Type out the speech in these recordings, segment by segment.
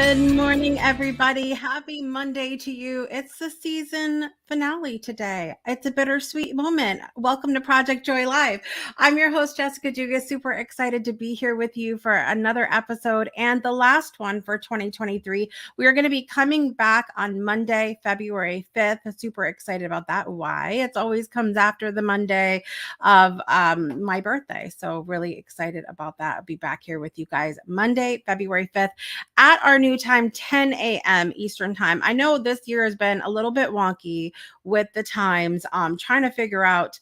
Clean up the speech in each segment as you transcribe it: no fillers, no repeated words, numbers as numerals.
Good morning, everybody. Happy Monday to you. It's the season finale today. It's a bittersweet moment. Welcome to Project Joy Live. I'm your host, Jessica Dugas. Super excited to be here with you for another episode and the last one for 2023. We are going to be coming back on Monday, February 5th. Super excited about that. Why? It always comes after the Monday of my birthday. So really excited about that. I'll be back here with you guys Monday, February 5th at our new time, 10 a.m. Eastern time. I know this year has been a little bit wonky with the times, trying to figure out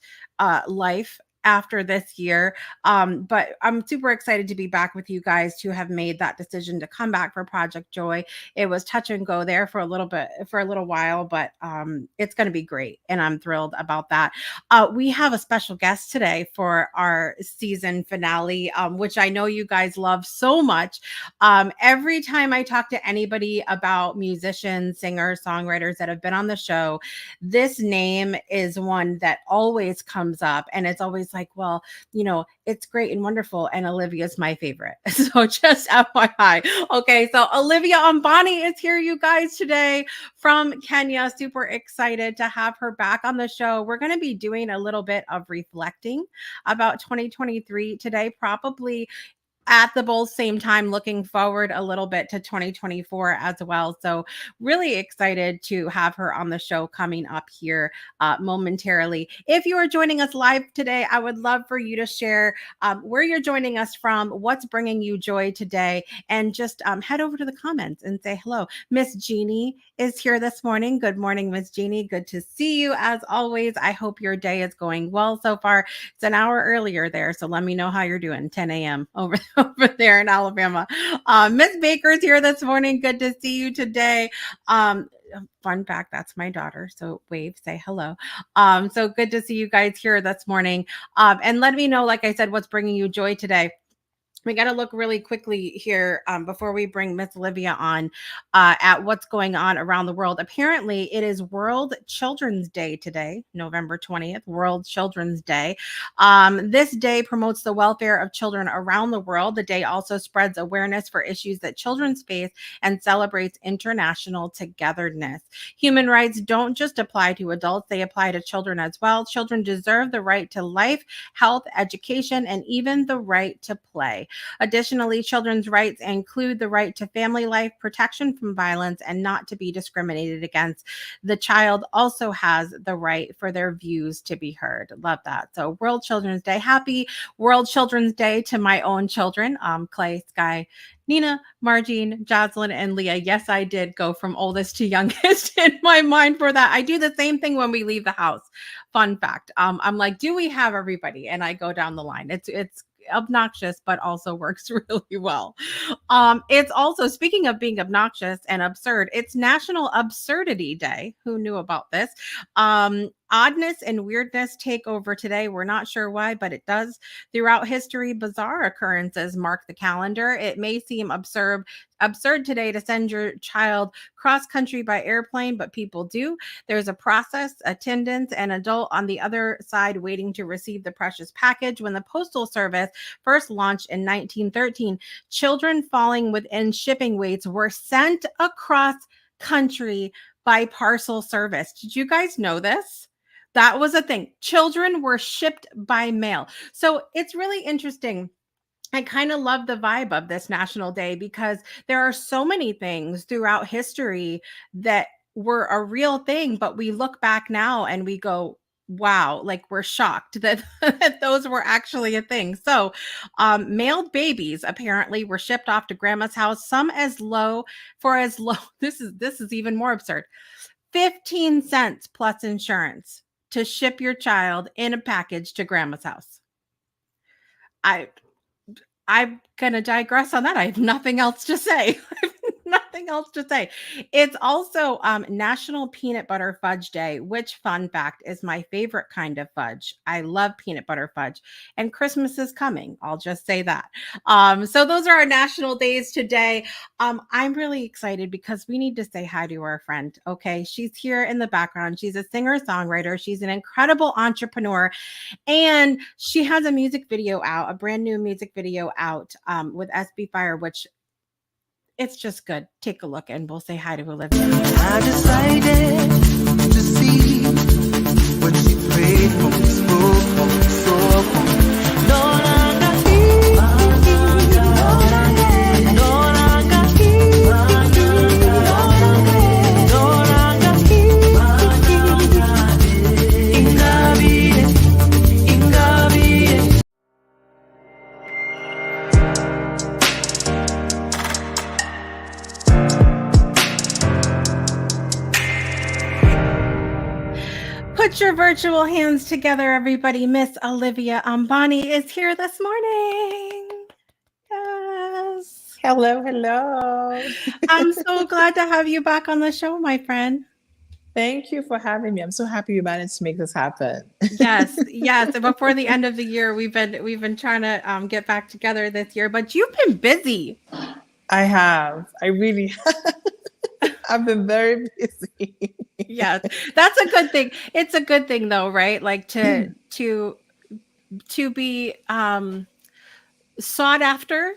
life after this year. But I'm super excited to be back with you guys to have made that decision to come back for Project Joy. It was touch and go there for a little while, but it's going to be great. And I'm thrilled about that. We have a special guest today for our season finale, which I know you guys love so much. Every time I talk to anybody about musicians, singers, songwriters that have been on the show, this name is one that always comes up, and it's always like, well, it's great and wonderful, and Olivia's my favorite. So just FYI. Okay, so Olivia Ambani is here, you guys, today from Kenya. Super excited to have her back on the show. We're going to be doing a little bit of reflecting about 2023 today, probably at the both same time, looking forward a little bit to 2024 as well. So really excited to have her on the show coming up here momentarily. If you are joining us live today, I would love for you to share where you're joining us from, what's bringing you joy today, and just head over to the comments and say hello. Miss Jeannie is here this morning. Good morning, Miss Jeannie. Good to see you as always. I hope your day is going well so far. It's an hour earlier there, so let me know how you're doing. 10 a.m. over there in Alabama. Miss Baker's here this morning. Good to see you today. Fun fact, that's my daughter. So wave, say hello. So good to see you guys here this morning. And let me know, like I said, what's bringing you joy today. We got to look really quickly here before we bring Miss Olivia on at what's going on around the world. Apparently, it is World Children's Day today, November 20th, World Children's Day. This day promotes the welfare of children around the world. The day also spreads awareness for issues that children face and celebrates international togetherness. Human rights don't just apply to adults, they apply to children as well. Children deserve the right to life, health, education, and even the right to play. Additionally, children's rights include the right to family life, protection from violence, and not to be discriminated against. The child also has the right for their views to be heard. Love that. So World Children's Day. Happy World Children's Day to my own children, Clay, Sky, Nina, Margine, Jocelyn, and Leah. Yes, I did go from oldest to youngest in my mind for that. I do the same thing when we leave the house. Fun fact. I'm like, do we have everybody? And I go down the line. It's obnoxious, but also works really well. It's also, speaking of being obnoxious and absurd, it's National Absurdity Day. Who knew about this? Oddness and weirdness take over today. We're not sure why, but it does. Throughout history, bizarre occurrences mark the calendar. It may seem absurd today to send your child cross country by airplane, but people do. There's a process, attendants, and adult on the other side waiting to receive the precious package. When the Postal Service first launched in 1913, children falling within shipping weights were sent across country by parcel service. Did you guys know this? That was a thing. Children were shipped by mail. So it's really interesting. I kind of love the vibe of this National Day because there are so many things throughout history that were a real thing, but we look back now and we go, wow, like we're shocked that, that those were actually a thing. So mailed babies apparently were shipped off to grandma's house, some as low, this is even more absurd, 15 cents plus insurance to ship your child in a package to grandma's house. I'm going to digress on that. I have nothing else to say. Nothing else to say. It's also National Peanut Butter Fudge Day, which, fun fact, is my favorite kind of fudge. I love peanut butter fudge, and Christmas is coming. I'll just say that. So those are our national days today. I'm really excited because we need to say hi to our friend. Okay, she's here in the background. She's a singer-songwriter. She's an incredible entrepreneur, and she has a music video out, a brand new music video out with SB Fire, which it's just good. Take a look and we'll say hi to Olivia. I decided to see what she prayed for, spoke for, saw for. No longer here, no longer, no longer here, no longer here. Ingabire, ingabire. Put your virtual hands together, everybody. Miss Olivia Ambani is here this morning. Yes. Hello, hello. I'm so glad to have you back on the show, my friend. Thank you for having me. I'm so happy you managed to make this happen. Yes, yes. And before the end of the year, we've been trying to get back together this year, but you've been busy. I have. I really have. I've been very busy. Yes, that's a good thing. It's a good thing, though, right? Like to be sought after,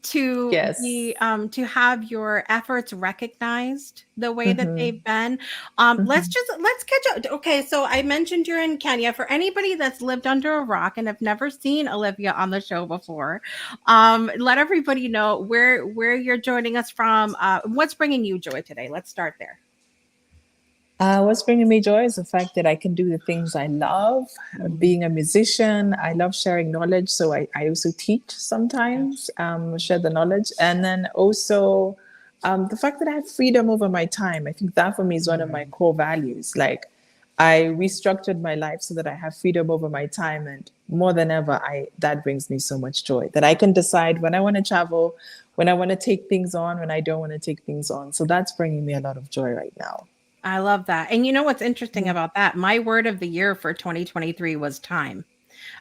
to Yes. be to have your efforts recognized the way that they've been. Let's catch up. Okay, so I mentioned you're in Kenya. For anybody that's lived under a rock and have never seen Olivia on the show before, let everybody know where you're joining us from. What's bringing you joy today? Let's start there. What's bringing me joy is the fact that I can do the things I love. Being a musician, I love sharing knowledge. So I also teach sometimes, share the knowledge. And then also the fact that I have freedom over my time. I think that for me is one of my core values. Like I restructured my life so that I have freedom over my time. And more than ever, that brings me so much joy that I can decide when I want to travel, when I want to take things on, when I don't want to take things on. So that's bringing me a lot of joy right now. I love that. And you know what's interesting about that? My word of the year for 2023 was time.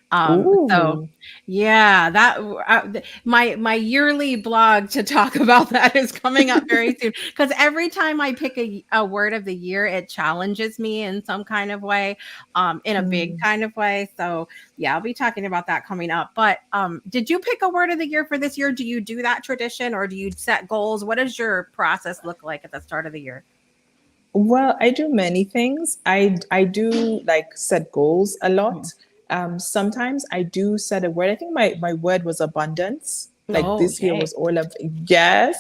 So yeah, that my yearly blog to talk about that is coming up very soon, because every time I pick a word of the year, it challenges me in some kind of way, in a big kind of way. So yeah, I'll be talking about that coming up. But did you pick a word of the year for this year? Do you do that tradition, or do you set goals? What does your process look like at the start of the year? Well, I do many things. I do like set goals a lot. Sometimes I do set a word. I think my word was abundance. Like this year was all of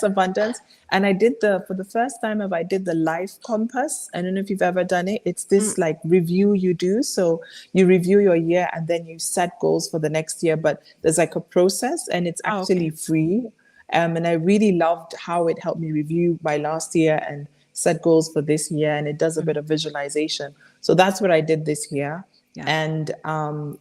abundance. And I did for the first time I did the life compass. I don't know if you've ever done it. It's this like review you do. So you review your year and then you set goals for the next year. But there's like a process and it's actually free. And I really loved how it helped me review my last year and set goals for this year, and it does a bit of visualization. So that's what I did this year. And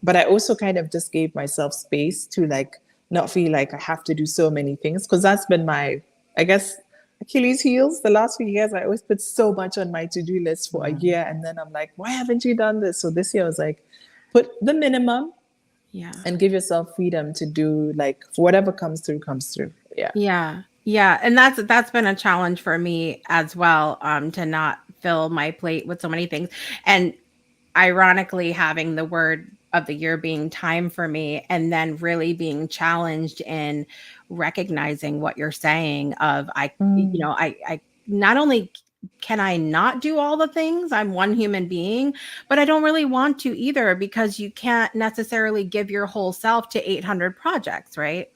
but I also kind of just gave myself space to like not feel like I have to do so many things, because that's been my, I guess, Achilles heels the last few years. I always put so much on my to-do list for a year, and then I'm like, why haven't you done this? So this year I was like, put the minimum and give yourself freedom to do like whatever comes through. Yeah, and that's been a challenge for me as well, to not fill my plate with so many things. And ironically, having the word of the year being time for me, and then really being challenged in recognizing what you're saying of I not only can I not do all the things, I'm one human being, but I don't really want to either, because you can't necessarily give your whole self to 800 projects, right?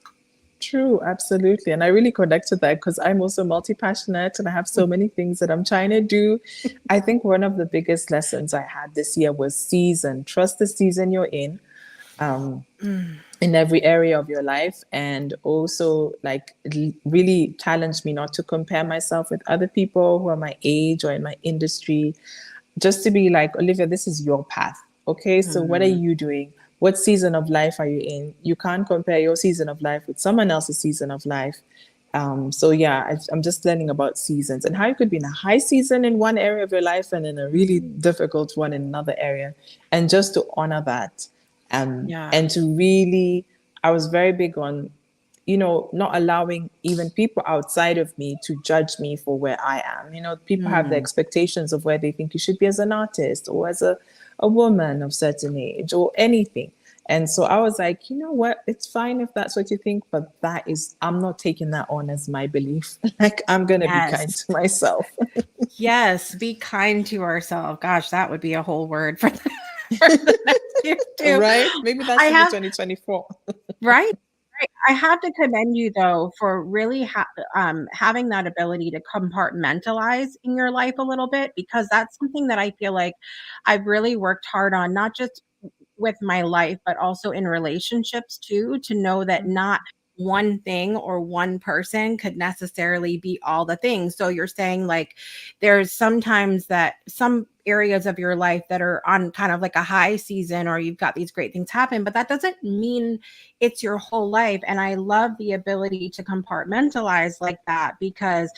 True, absolutely. And I really connect to that because I'm also multi-passionate and I have so many things that I'm trying to do. I think one of the biggest lessons I had this year was season. Trust the season you're in every area of your life. And also like it really challenged me not to compare myself with other people who are my age or in my industry. Just to be like, Olivia, this is your path. Okay, so what are you doing? What season of life are you in? You can't compare your season of life with someone else's season of life. So yeah, I'm just learning about seasons and how you could be in a high season in one area of your life and in a really difficult one in another area. And just to honor that. And to really, I was very big on, not allowing even people outside of me to judge me for where I am. People have the expectations of where they think you should be as an artist or as a woman of certain age or anything. And so I was like, you know what? It's fine if that's what you think, but I'm not taking that on as my belief. Like, I'm going to be kind Yes. to myself. Yes, be kind to ourselves. Gosh, that would be a whole word for for the next year too. Right? Maybe that I should be have 2024. right, right. I have to commend you though for really having that ability to compartmentalize in your life a little bit, because that's something that I feel like I've really worked hard on, not just with my life, but also in relationships too, to know that not one thing or one person could necessarily be all the things. So you're saying like there's sometimes that some areas of your life that are on kind of like a high season, or you've got these great things happen, but that doesn't mean it's your whole life. And I love the ability to compartmentalize like that, because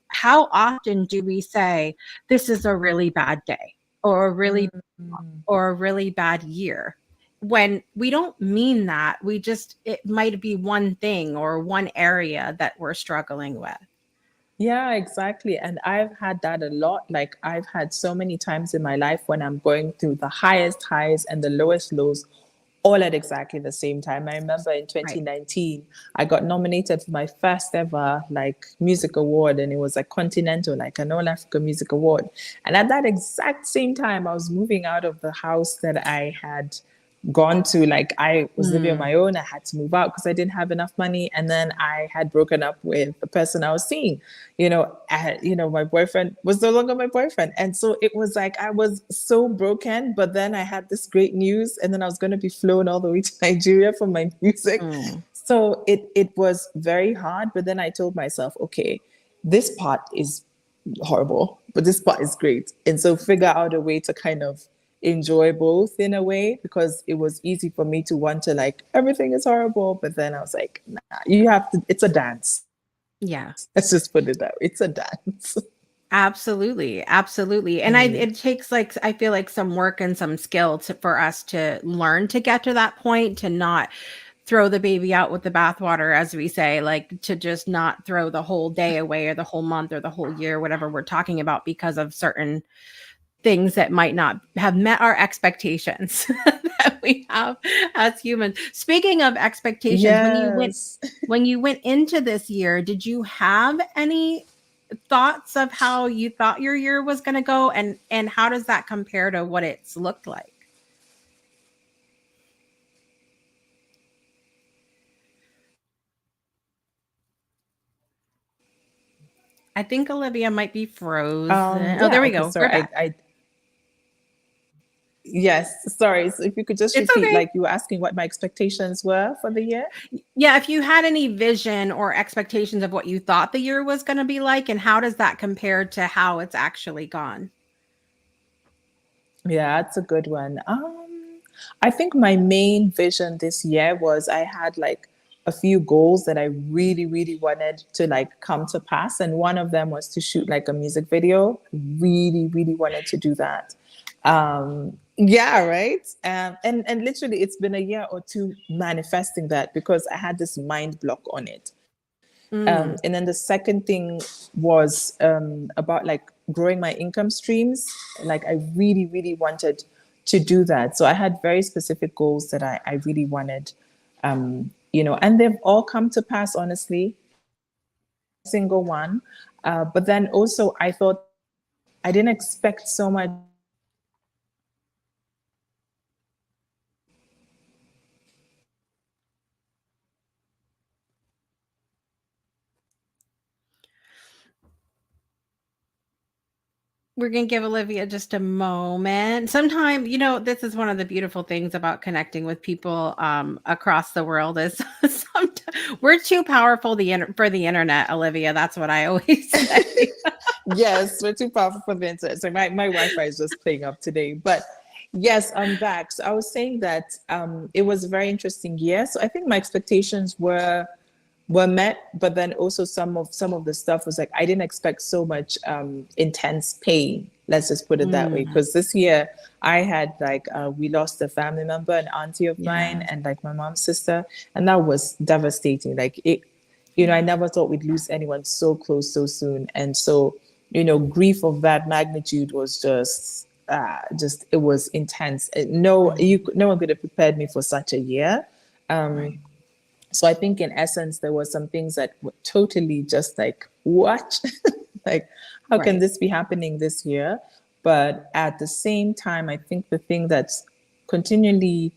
how often do we say this is a really bad day or a really Mm. or a really bad year, when we don't mean that? We just, it might be one thing or one area that we're struggling with. Yeah, exactly. And I've had that a lot. Like, I've had so many times in my life when I'm going through the highest highs and the lowest lows all at exactly the same time. I remember in Right. 2019, I got nominated for my first ever like music award, and it was a continental, like an All Africa Music Award. And at that exact same time, I was moving out of the house that I had gone to. Like, I was living on Mm. my own. I had to move out because I didn't have enough money, and then I had broken up with the person I was seeing. My boyfriend was no longer my boyfriend, and so it was like I was so broken. But then I had this great news, and then I was going to be flown all the way to Nigeria for my music. Mm. So it was very hard. But then I told myself, okay, this part is horrible, but this part is great. And so figure out a way to kind of enjoy both in a way, because it was easy for me to want to like everything is horrible, but then I was like, nah, you have to, it's a dance. Yeah. Let's just put it that way. It's a dance. Absolutely, absolutely. And it takes like, I feel like some work and some skill for us to learn to get to that point, to not throw the baby out with the bathwater, as we say, like to just not throw the whole day away or the whole month or the whole year, whatever we're talking about, because of certain things that might not have met our expectations that we have as humans. Speaking of expectations, Yes. when you went into this year, did you have any thoughts of how you thought your year was going to go, and how does that compare to what it's looked like? I think Olivia might be frozen. Oh, there Yeah, we okay, go. We're sorry. back. Yes, sorry. So if you could just It's repeat, okay. like you were asking what my expectations were for the year. Yeah, if you had any vision or expectations of what you thought the year was going to be like, and how does that compare to how it's actually gone? Yeah, that's a good one. I think my main vision this year was I had like a few goals that I really, really wanted to like come to pass. And one of them was to shoot like a music video. Really, really wanted to do that. Yeah, right. And literally it's been a year or two manifesting that, because I had this mind block on it. Mm. And then the second thing was about like growing my income streams. Like, I really, really wanted to do that. So I had very specific goals that I really wanted, and they've all come to pass, honestly, single one. But then also I thought I didn't expect so much. We're going to give Olivia just a moment. Sometime, this is one of the beautiful things about connecting with people across the world is we're too powerful for the internet, Olivia. That's what I always say. Yes, we're too powerful for the internet. So my Wi-Fi is just playing up today. But yes, I'm back. So I was saying that it was a very interesting year. So I think my expectations were met, but then also some of the stuff was like I didn't expect so much intense pain. Let's just put it that way. Mm, Because this year I had like we lost a family member, an auntie of mine, yeah. and like my mom's sister, and that was devastating. Like it, I Yeah. never thought we'd lose anyone so close so soon, and so grief of that magnitude was just just it was intense. No one could have prepared me for such a year. Right. So I think in essence there were some things that were totally just like, what? Like, how can Right. this be happening this year? But at the same time, I think the thing that's continually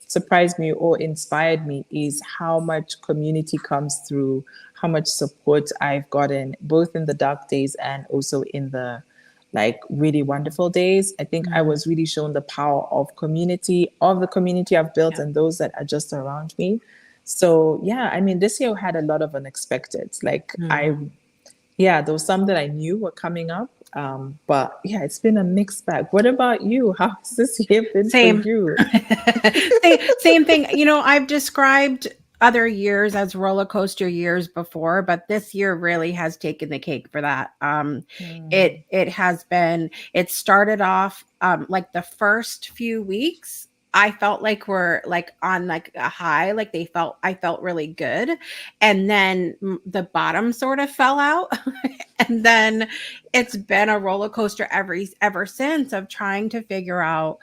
surprised me or inspired me is how much community comes through, how much support I've gotten, both in the dark days and also in the like really wonderful days. I think I was really shown the power of community, of the community I've built Yeah. and those that are just around me. So yeah, I mean, this year had a lot of unexpected. Yeah, there was some that I knew were coming up. But yeah, it's been a mixed bag. What about you? How's this year been for Same. you? Same thing. I've described other years as roller coaster years before, but this year really has taken the cake for that. It started off like the first few weeks. I felt like we're like on like a high, like I felt really good. And then the bottom sort of fell out. And then it's been a roller coaster ever since of trying to figure out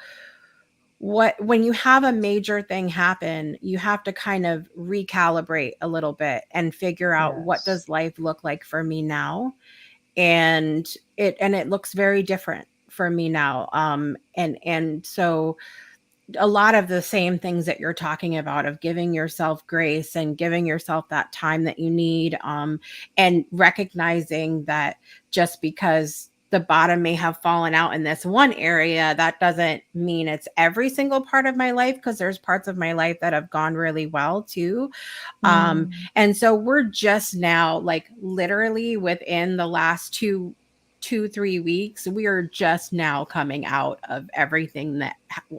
when you have a major thing happen, you have to kind of recalibrate a little bit and figure out what Yes. does life look like for me now. And it looks very different for me now. And so a lot of the same things that you're talking about of giving yourself grace and giving yourself that time that you need, and recognizing that just because the bottom may have fallen out in this one area, that doesn't mean it's every single part of my life, because there's parts of my life that have gone really well too. Mm. And so we're just now, like literally within the last 3 weeks, we are just now coming out of everything that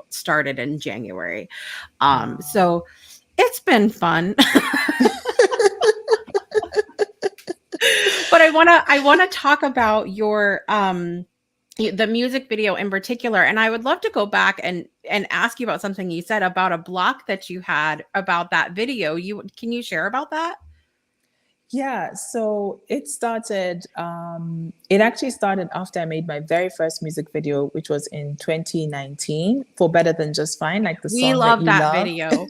started in January. Wow. So it's been fun. But I want to talk about your the music video in particular, and I would love to go back and ask you about something you said about a block that you had about that video. Can you share about that? Yeah, so it actually started after I made my very first music video, which was in 2019 for Better Than Just Fine, like the We song that love you that love video.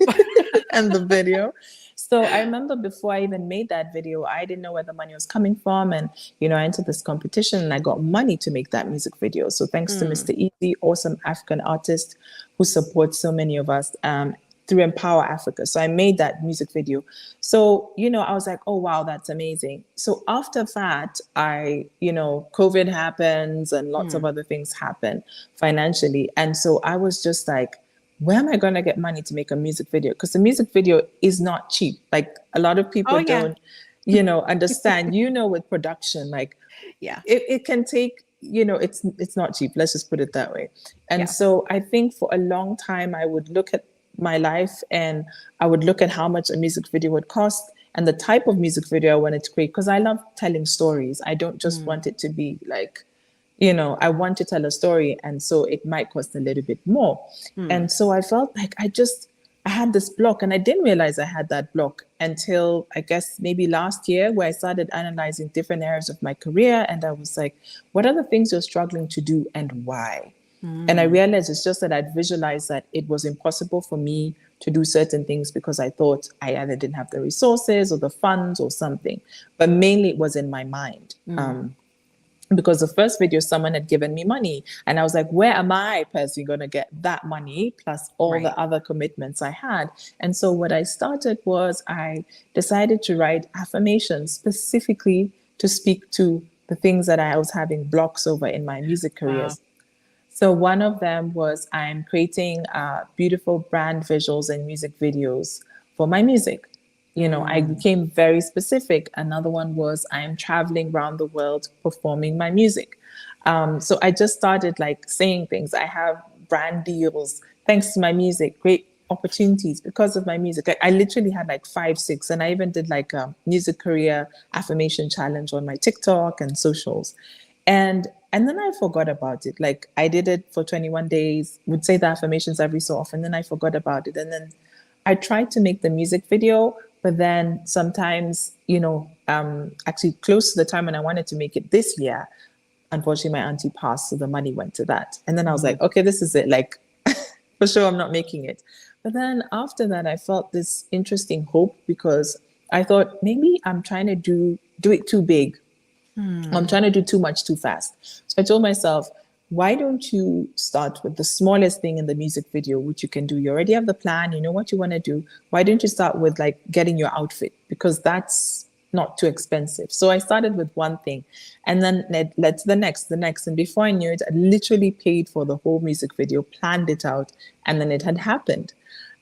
and the video. So I remember before I even made that video, I didn't know where the money was coming from. And, I entered this competition and I got money to make that music video. So thanks to Mm, Mr. Easy, awesome African artist who supports so many of us through Empower Africa. So I made that music video. So, I was like, oh, wow, that's amazing. So after that, COVID happens and lots of mm. other things happen financially. And so I was just like, where am I going to get money to make a music video? Because the music video is not cheap. Like a lot of Oh people yeah. don't, understand, with production, like Yeah. it can take, it's not cheap. Let's just put it that way. And Yeah. so I think for a long time, I would look at my life and I would look at how much a music video would cost and the type of music video I wanted to create, because I love telling stories. I don't just Mm, want it to be like, I want to tell a story. And so it might cost a little bit more. mm. And so I felt like I had this block and I didn't realize I had that block until I guess maybe last year, where I started analyzing different areas of my career. And I was like, what are the things you're struggling to do and why? And I Mm. realized it's just that I'd visualized that it was impossible for me to do certain things because I thought I either didn't have the resources or the funds or something. But mainly it was in my mind. Mm. Because the first video, someone had given me money. And I was like, where am I personally going to get that money plus all Right. the other commitments I had? And so what I started was I decided to write affirmations specifically to speak to the things that I was having blocks over in my music Wow. careers. So one of them was I'm creating beautiful brand visuals and music videos for my music. I Mm. became very specific. Another one was I'm traveling around the world performing my music. So I just started like saying things. I have brand deals thanks to my music, great opportunities because of my music. I literally had like 5, 6, and I even did like a music career affirmation challenge on my TikTok and socials. And then I forgot about it. Like I did it for 21 days, would say the affirmations every so often, then I forgot about it. And then I tried to make the music video, but then sometimes, actually close to the time when I wanted to make it this year, unfortunately my auntie passed, so the money went to that. And then I was like, okay, this is it. Like, for sure, I'm not making it. But then after that, I felt this interesting hope because I thought maybe I'm trying to do it too big. I'm trying to do too much too fast. So I told myself, why don't you start with the smallest thing in the music video, which you can do? You already have the plan, you know what you want to do. Why don't you start with like getting your outfit? Because that's not too expensive. So I started with one thing and then it led to the next. And before I knew it, I literally paid for the whole music video, planned it out, and then it had happened.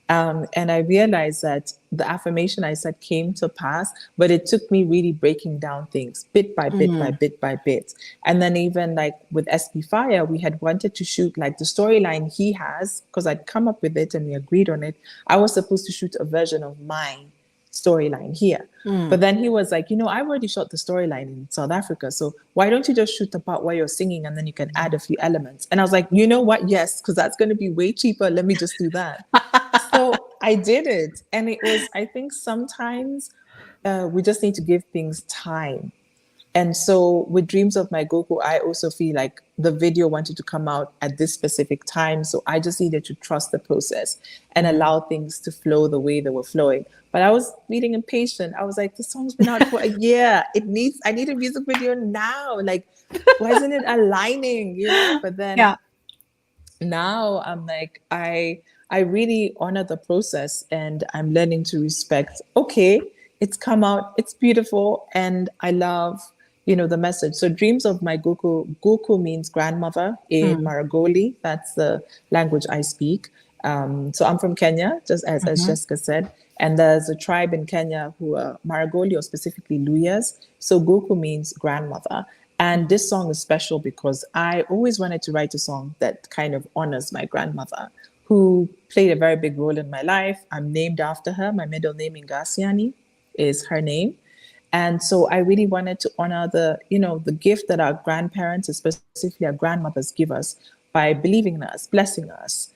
And I realized that the affirmation I said came to pass, but it took me really breaking down things bit by bit by bit by bit. And then even like with SP Fire, we had wanted to shoot like the storyline he has, because I'd come up with it and we agreed on it. I was supposed to shoot a version of mine storyline here. But then he was like, I've already shot the storyline in South Africa. So why don't you just shoot the part where you're singing and then you can add a few elements? And I was like, you know what? Yes, because that's going to be way cheaper. Let me just do that. So I did it. And it was, I think sometimes we just need to give things time. And so with Dreams of My Goku, I also feel like the video wanted to come out at this specific time. So I just needed to trust the process and allow things to flow the way they were flowing. But I was feeling impatient. I was like, the song's been out for a year. I need a music video now. Like, why isn't it aligning? But then now I'm like, I really honor the process and I'm learning to respect, okay, it's come out, it's beautiful, and I love the message. So Dreams of My Goku, Goku means grandmother in Maragoli. That's the language I speak. So I'm from Kenya, just as Jessica said. And there's a tribe in Kenya who are Maragoli, or specifically Luyas. So Goku means grandmother. And this song is special because I always wanted to write a song that kind of honors my grandmother, who played a very big role in my life. I'm named after her. My middle name, Ngasiani, is her name. And so I really wanted to honor the gift that our grandparents, especially our grandmothers, give us by believing in us, blessing us,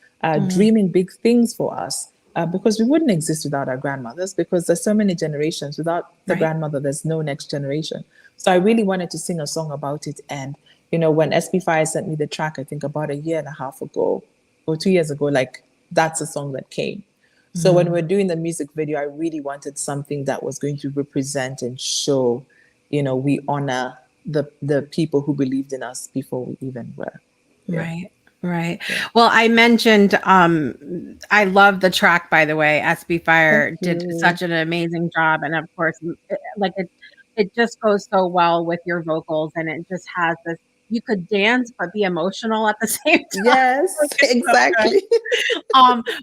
dreaming big things for us, because we wouldn't exist without our grandmothers, because there's so many generations. Without the grandmother, there's no next generation. So I really wanted to sing a song about it. And, when SP Fire sent me the track, I think about a year and a half ago or 2 years ago, like that's a song that came. So when we're doing the music video, I really wanted something that was going to represent and show, we honor the people who believed in us before we even were. Yeah. Right. Yeah. Well, I mentioned, I love the track, by the way. SP Fire did such an amazing job. And of course, it just goes so well with your vocals, and it just has this, you could dance but be emotional at the same time. Yes, exactly.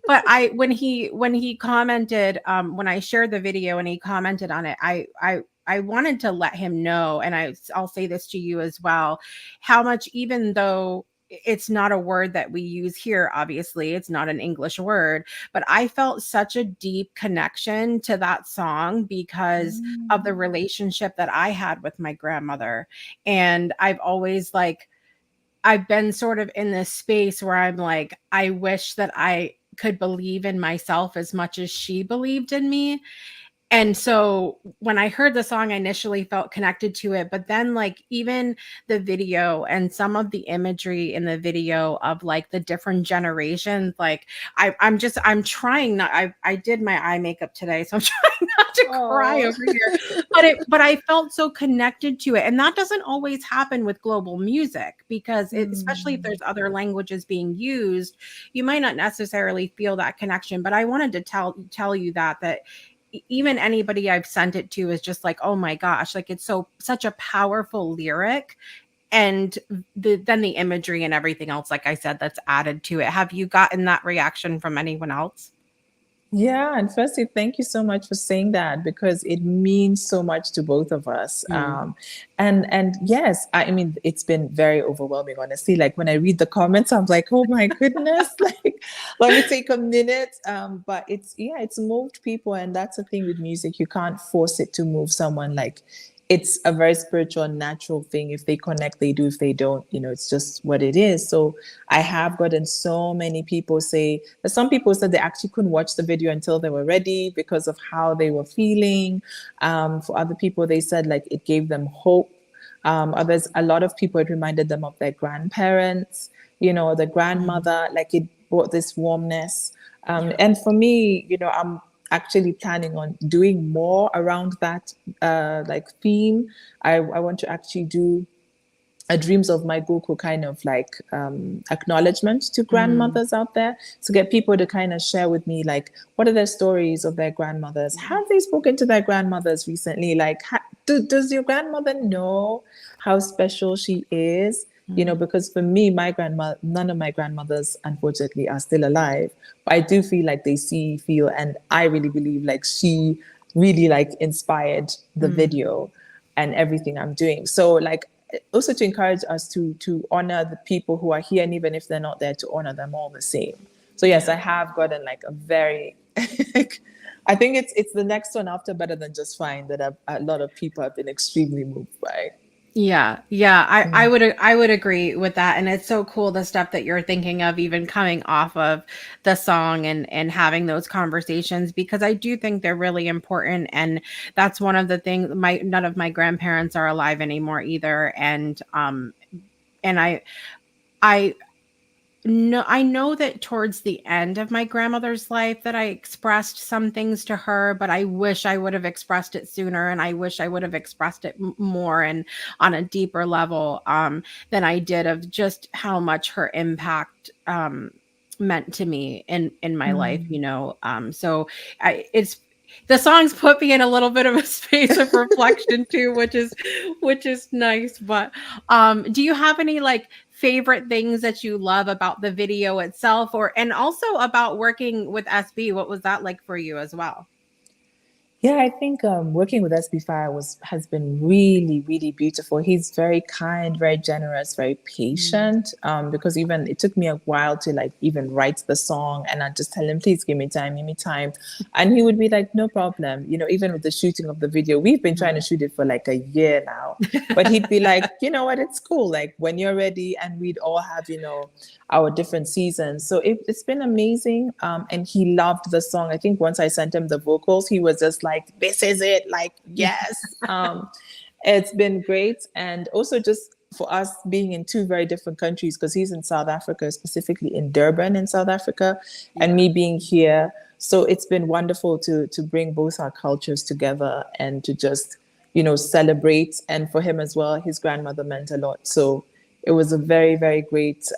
But when he commented, when I shared the video and he commented on it, I wanted to let him know, and I'll say this to you as well, how much, even though it's not a word that we use here, obviously it's not an English word, but I felt such a deep connection to that song because of the relationship that I had with my grandmother. And I've always I've been sort of in this space where I'm like, I wish that I could believe in myself as much as she believed in me. And so when I heard the song, I initially felt connected to it, but then even the video and some of the imagery in the video of the different generations, I'm trying not, I did my eye makeup today, so I'm trying not to cry over here, but I felt so connected to it. And that doesn't always happen with global music, because especially if there's other languages being used, you might not necessarily feel that connection. But I wanted to tell you that even anybody I've sent it to is just like, oh my gosh, it's such a powerful lyric. And then the imagery and everything else, like I said, that's added to it. Have you gotten that reaction from anyone else? Yeah, and firstly, thank you so much for saying that, because it means so much to both of us. And yes, I mean, it's been very overwhelming, honestly. When I read the comments, I'm like, oh my goodness, let me take a minute. But it's moved people, and that's the thing with music. You can't force it to move someone. It's a very spiritual, natural thing. If they connect, they do. If they don't, it's just what it is. So I have gotten so many people say that some people said they actually couldn't watch the video until they were ready because of how they were feeling. For other people, they said it gave them hope. Others, a lot of people, it reminded them of their grandparents, the grandmother, like it brought this warmness. And for me, I'm actually planning on doing more around that like theme. I want to actually do a Dreams of My Goko kind of like acknowledgement to grandmothers out there, to get people to kind of share with me, like, what are their stories of their grandmothers? Have they spoken to their grandmothers recently? Like, does your grandmother know how special she is? Because for me, my grandmother, none of my grandmothers, unfortunately, are still alive. But I do feel like they see, feel, and I really believe like she really like inspired the video and everything I'm doing. So like, also to encourage us to honor the people who are here, and even if they're not there, to honor them all the same. So yes, I have gotten like a very I think it's the next one after Better Than Just Fine that a lot of people have been extremely moved by. Yeah. I would agree with that. And it's so cool, the stuff that you're thinking of, even coming off of the song and having those conversations, because I do think they're really important. And that's one of the things, none of my grandparents are alive anymore either. And I know that towards the end of my grandmother's life that I expressed some things to her, but I wish I would have expressed it sooner, and I wish I would have expressed it more and on a deeper level than I did, of just how much her impact meant to me in my life, so it's, the songs put me in a little bit of a space of reflection too, which is nice. But do you have any like favorite things that you love about the video itself, and also about working with SB? What was that like for you as well? Yeah, I think working with SB Fire has been really, really beautiful. He's very kind, very generous, very patient. Because even it took me a while to like even write the song, and I just tell him, please give me time, and he would be like, no problem. Even with the shooting of the video, we've been trying to shoot it for like a year now, but he'd be like, you know what, it's cool. Like when you're ready, and we'd all have our different seasons. So it's been amazing. And he loved the song. I think once I sent him the vocals, he was just like, this is it, like, yes. It's been great. And also just for us being in two very different countries, because he's in South Africa, specifically in Durban in South Africa, and me being here. So it's been wonderful to bring both our cultures together and to just, celebrate. And for him as well, his grandmother meant a lot. So it was a very, very great,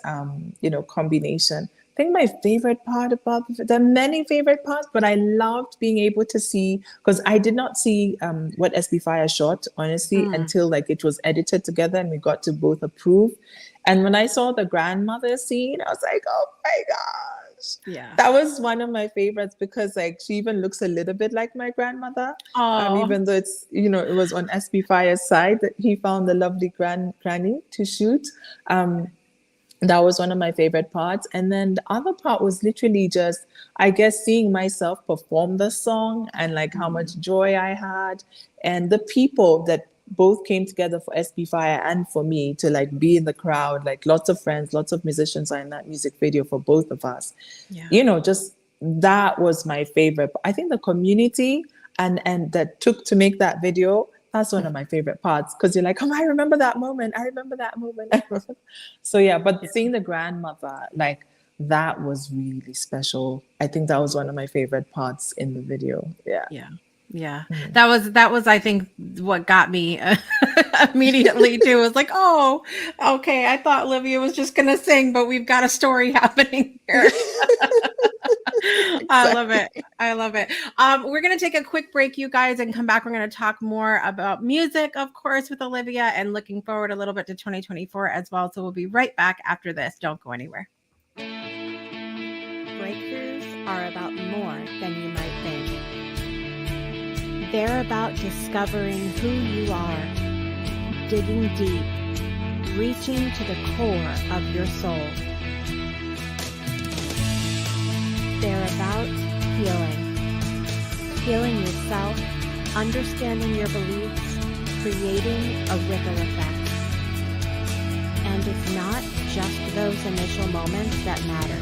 combination. I think my favorite part about there are many favorite parts, but I loved being able to see, because I did not see what SB Fire shot, honestly, until like it was edited together and we got to both approve. And when I saw the grandmother scene, I was like, oh my gosh. Yeah. That was one of my favorites, because like she even looks a little bit like my grandmother. Even though it's, it was on SB Fire's side that he found the lovely granny to shoot. That was one of my favorite parts. And then the other part was literally just, I guess, seeing myself perform the song and like how much joy I had, and the people that both came together for SB Fire and for me to like be in the crowd. Like lots of friends, lots of musicians are in that music video for both of us. Just that was my favorite. I think the community and that took to make that video, that's one of my favorite parts, because you're like, I remember that moment. So yeah, but seeing the grandmother, like, that was really special. I think that was one of my favorite parts in the video. Yeah. That was I think what got me immediately too. It was like, oh, okay, I thought Olivia was just gonna sing, but we've got a story happening here. Exactly. I love it. We're going to take a quick break, you guys, and come back. We're going to talk more about music, of course, with Olivia, and looking forward a little bit to 2024 as well. So we'll be right back after this. Don't go anywhere. Breakthroughs are about more than you might think. They're about discovering who you are, digging deep, reaching to the core of your soul. They're about healing yourself, understanding your beliefs, creating a ripple effect. And it's not just those initial moments that matter.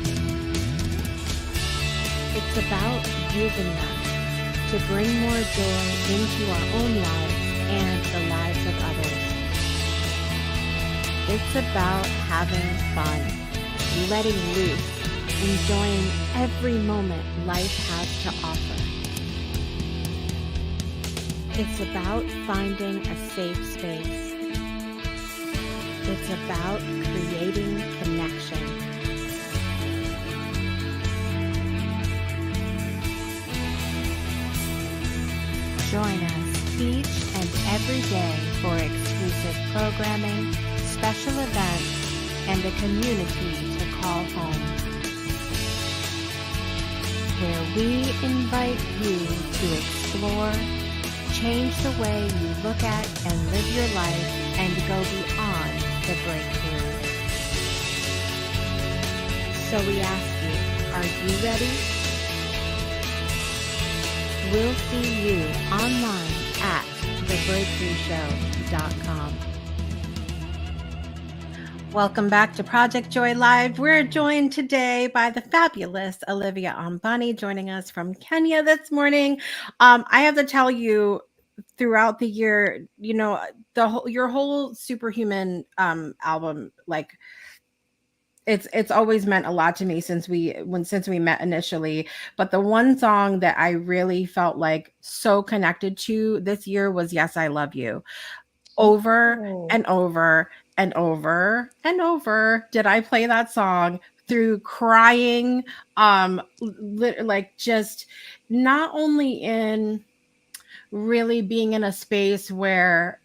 It's about using them to bring more joy into our own lives and the lives of others. It's about having fun, letting loose, enjoying every moment life has to offer. It's about finding a safe space. It's about creating connection. Join us each and every day for exclusive programming, special events, and a community to call home, where we invite you to explore, change the way you look at and live your life, and go beyond the breakthrough. So we ask you, are you ready? We'll see you online at thebreakthroughshow.com. Welcome back to Project Joy Live. We're joined today by the fabulous Olivia Ambani, joining us from Kenya this morning. I have to tell you, throughout the year, your whole Superhuman album, like it's always meant a lot to me since we met initially. But the one song that I really felt like so connected to this year was Yes, I Love You. Over and over and over and over did I play that song, through crying, like just not only in really being in a space where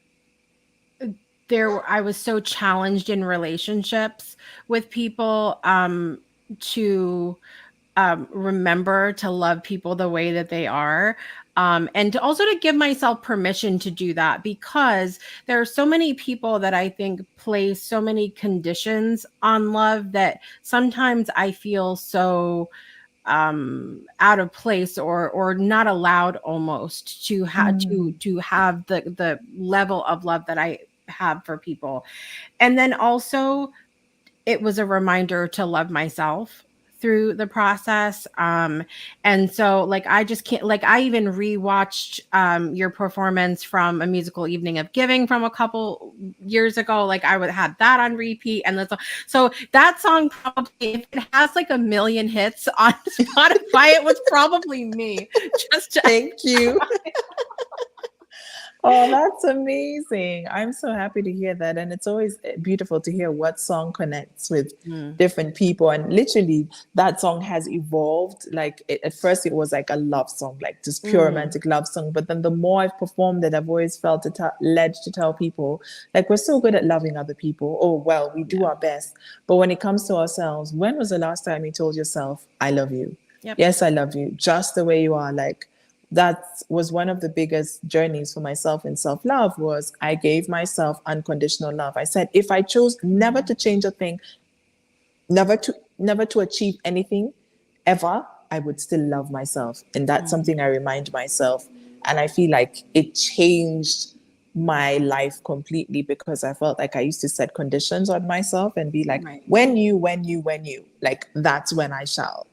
I was so challenged in relationships with people, to remember to love people the way that they are. And to also to give myself permission to do that, because there are so many people that I think place so many conditions on love that sometimes I feel so out of place or not allowed almost to have to have the level of love that I have for people. And then also it was a reminder to love myself through the process. And so like I just can't, like I even rewatched your performance from A Musical Evening of Giving from a couple years ago. Like I would had that on repeat, and so that song probably, if it has like 1 million hits on Spotify, it was probably me. Thank you. Oh, that's amazing. I'm so happy to hear that. And it's always beautiful to hear what song connects with different people. And literally, that song has evolved. Like at first, it was like a love song, like just pure romantic love song. But then the more I've performed it, I've always felt led to tell people, like, we're so good at loving other people. Oh, well, we do our best. But when it comes to ourselves, when was the last time you told yourself, I love you? Yep. Yes, I love you, just the way you are. Like, that was one of the biggest journeys for myself in self-love, was I gave myself unconditional love. I said, if I chose never to change a thing, never to achieve anything ever, I would still love myself. And that's something I remind myself. And I feel like it changed my life completely, because I felt like I used to set conditions on myself and be like, when you, like, that's when I shall.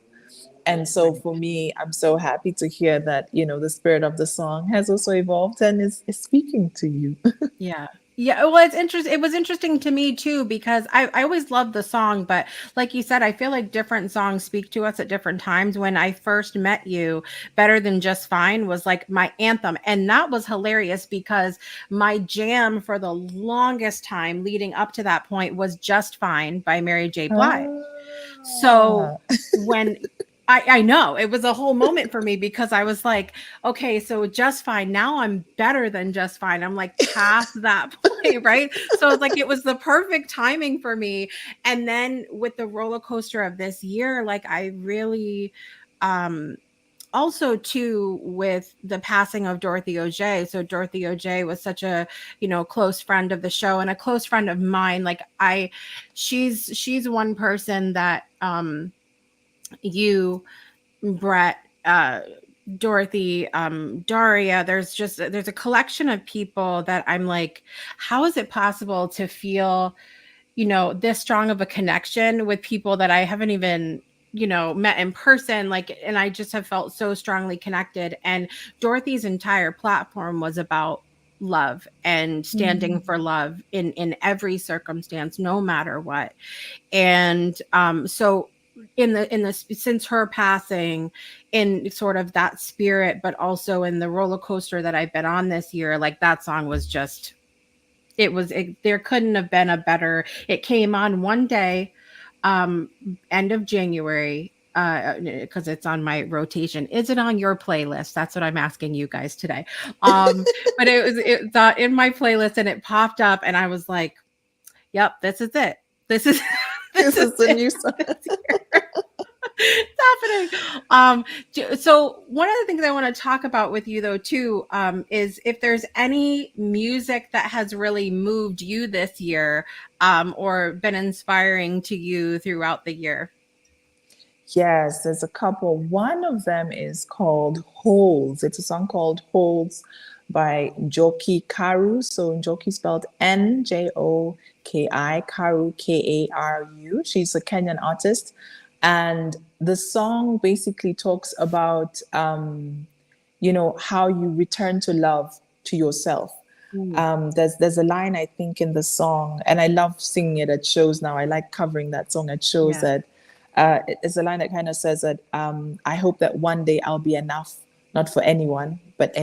And so for me, I'm so happy to hear that, the spirit of the song has also evolved and is speaking to you. Yeah. Yeah. Well, it's interesting. It was interesting to me too, because I always loved the song, but like you said, I feel like different songs speak to us at different times. When I first met you, Better Than Just Fine was like my anthem. And that was hilarious, because my jam for the longest time leading up to that point was Just Fine by Mary J. Blige. So when I know it was a whole moment for me, because I was like, okay, so Just Fine, now I'm better than Just Fine. I'm like past that point, right? So it's like, it was the perfect timing for me. And then with the roller coaster of this year, like I really, also too, with the passing of Dorothy Ojay. So Dorothy Ojay was such a, close friend of the show and a close friend of mine. Like she's one person that, you, Brett, Dorothy, Daria, there's a collection of people that I'm like, how is it possible to feel, this strong of a connection with people that I haven't even, met in person, like, and I just have felt so strongly connected. And Dorothy's entire platform was about love and standing for love in every circumstance, no matter what. And so in the since her passing, in sort of that spirit, but also in the roller coaster that I've been on this year, like that song was just, there couldn't have been a better. It came on one day, end of January, because it's on my rotation. Is it on your playlist? That's what I'm asking you guys today. But it's in my playlist, and it popped up, and I was like, "Yep, this is it. This is this This is is the it new song. this year." It's happening. So one of the things I want to talk about with you though too, is if there's any music that has really moved you this year, or been inspiring to you throughout the year. Yes, there's a couple. One of them is called Holes. It's a song called Holes by Njoki Karu. So Njoki spelled Njoki, Karu Karu. She's a Kenyan artist. And the song basically talks about, how you return to love to yourself. There's a line I think in the song, and I love singing it at shows now. I like covering that song at shows. Yeah. That it's a line that kind of says that I hope that one day I'll be enough, not for anyone but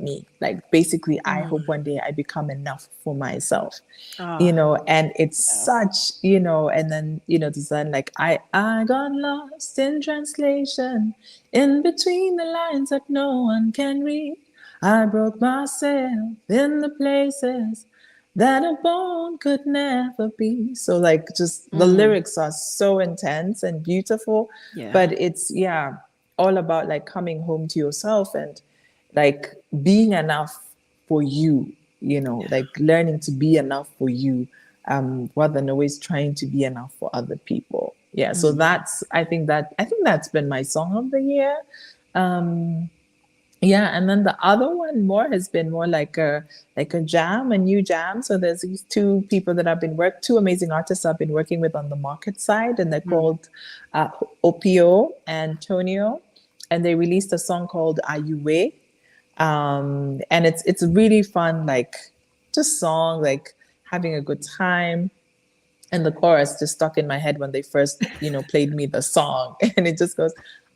me. Like basically, I hope one day I become enough for myself. Oh, And it's such, and then, there's then like, I got lost in translation, in between the lines that no one can read. I broke myself in the places that a bone could never be. So like just the lyrics are so intense and beautiful, yeah. but it's, yeah, all about like coming home to yourself and like being enough for you, like learning to be enough for you, rather than always trying to be enough for other people. Yeah. So I think that's been my song of the year. Um, yeah, and then the other one more has been more like a jam, a new jam. So there's these two amazing artists I've been working with on the market side, and they're called Opio and Tonio, and they released a song called Ayue. And it's a really fun, like just song, like having a good time. And the chorus just stuck in my head when they first, played me the song. And it just goes,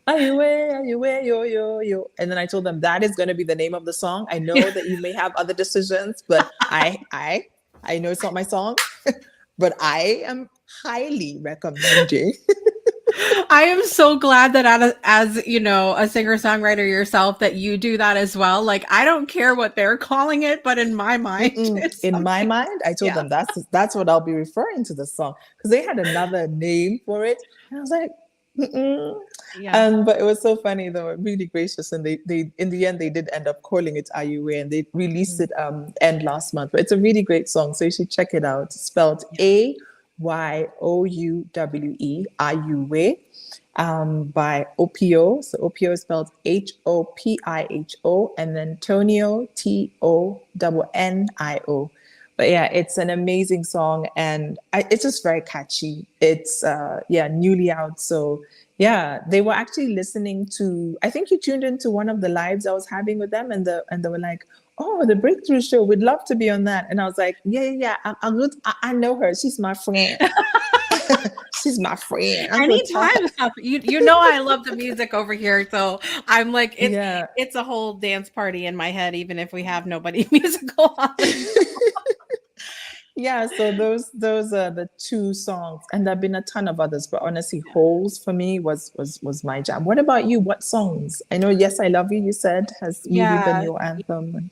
Ayue, yo, yo, yo. And then I told them that is going to be the name of the song. I know that you may have other decisions, but I know it's not my song, but I am highly recommending. I am so glad that as you know, a singer-songwriter yourself, that you do that as well. Like, I don't care what they're calling it, but in my mind, it's In my something. mind, I told Yeah. them that's what I'll be referring to the song, because they had another name for it, and I was like, mm-mm. Yeah. But it was so funny. They were really gracious, and they in the end they did end up calling it Ayue, and they released it end last month. But it's a really great song, so you should check it out. It's spelled Ayouwe, Ayue, by Opio. So Opio is spelled Hopio, and then Tonio, Tonio. But yeah, it's an amazing song, and it's just very catchy. It's newly out. So yeah, they were actually listening to. I think you tuned into one of the lives I was having with them, and they were like, "Oh, the Breakthrough Show. We'd love to be on that." And I was like, "Yeah, yeah, yeah. I know her. She's my friend." She's my friend. Uncle Todd. Anytime, you know, I love the music over here, so I'm like, Yeah. it's a whole dance party in my head, even if we have nobody musical on the show. Yeah, so those are the two songs, and there've been a ton of others, but honestly, Holes for me was my jam. What about you? What songs? I know Yes, I Love You, you said, has really been Yeah. your anthem.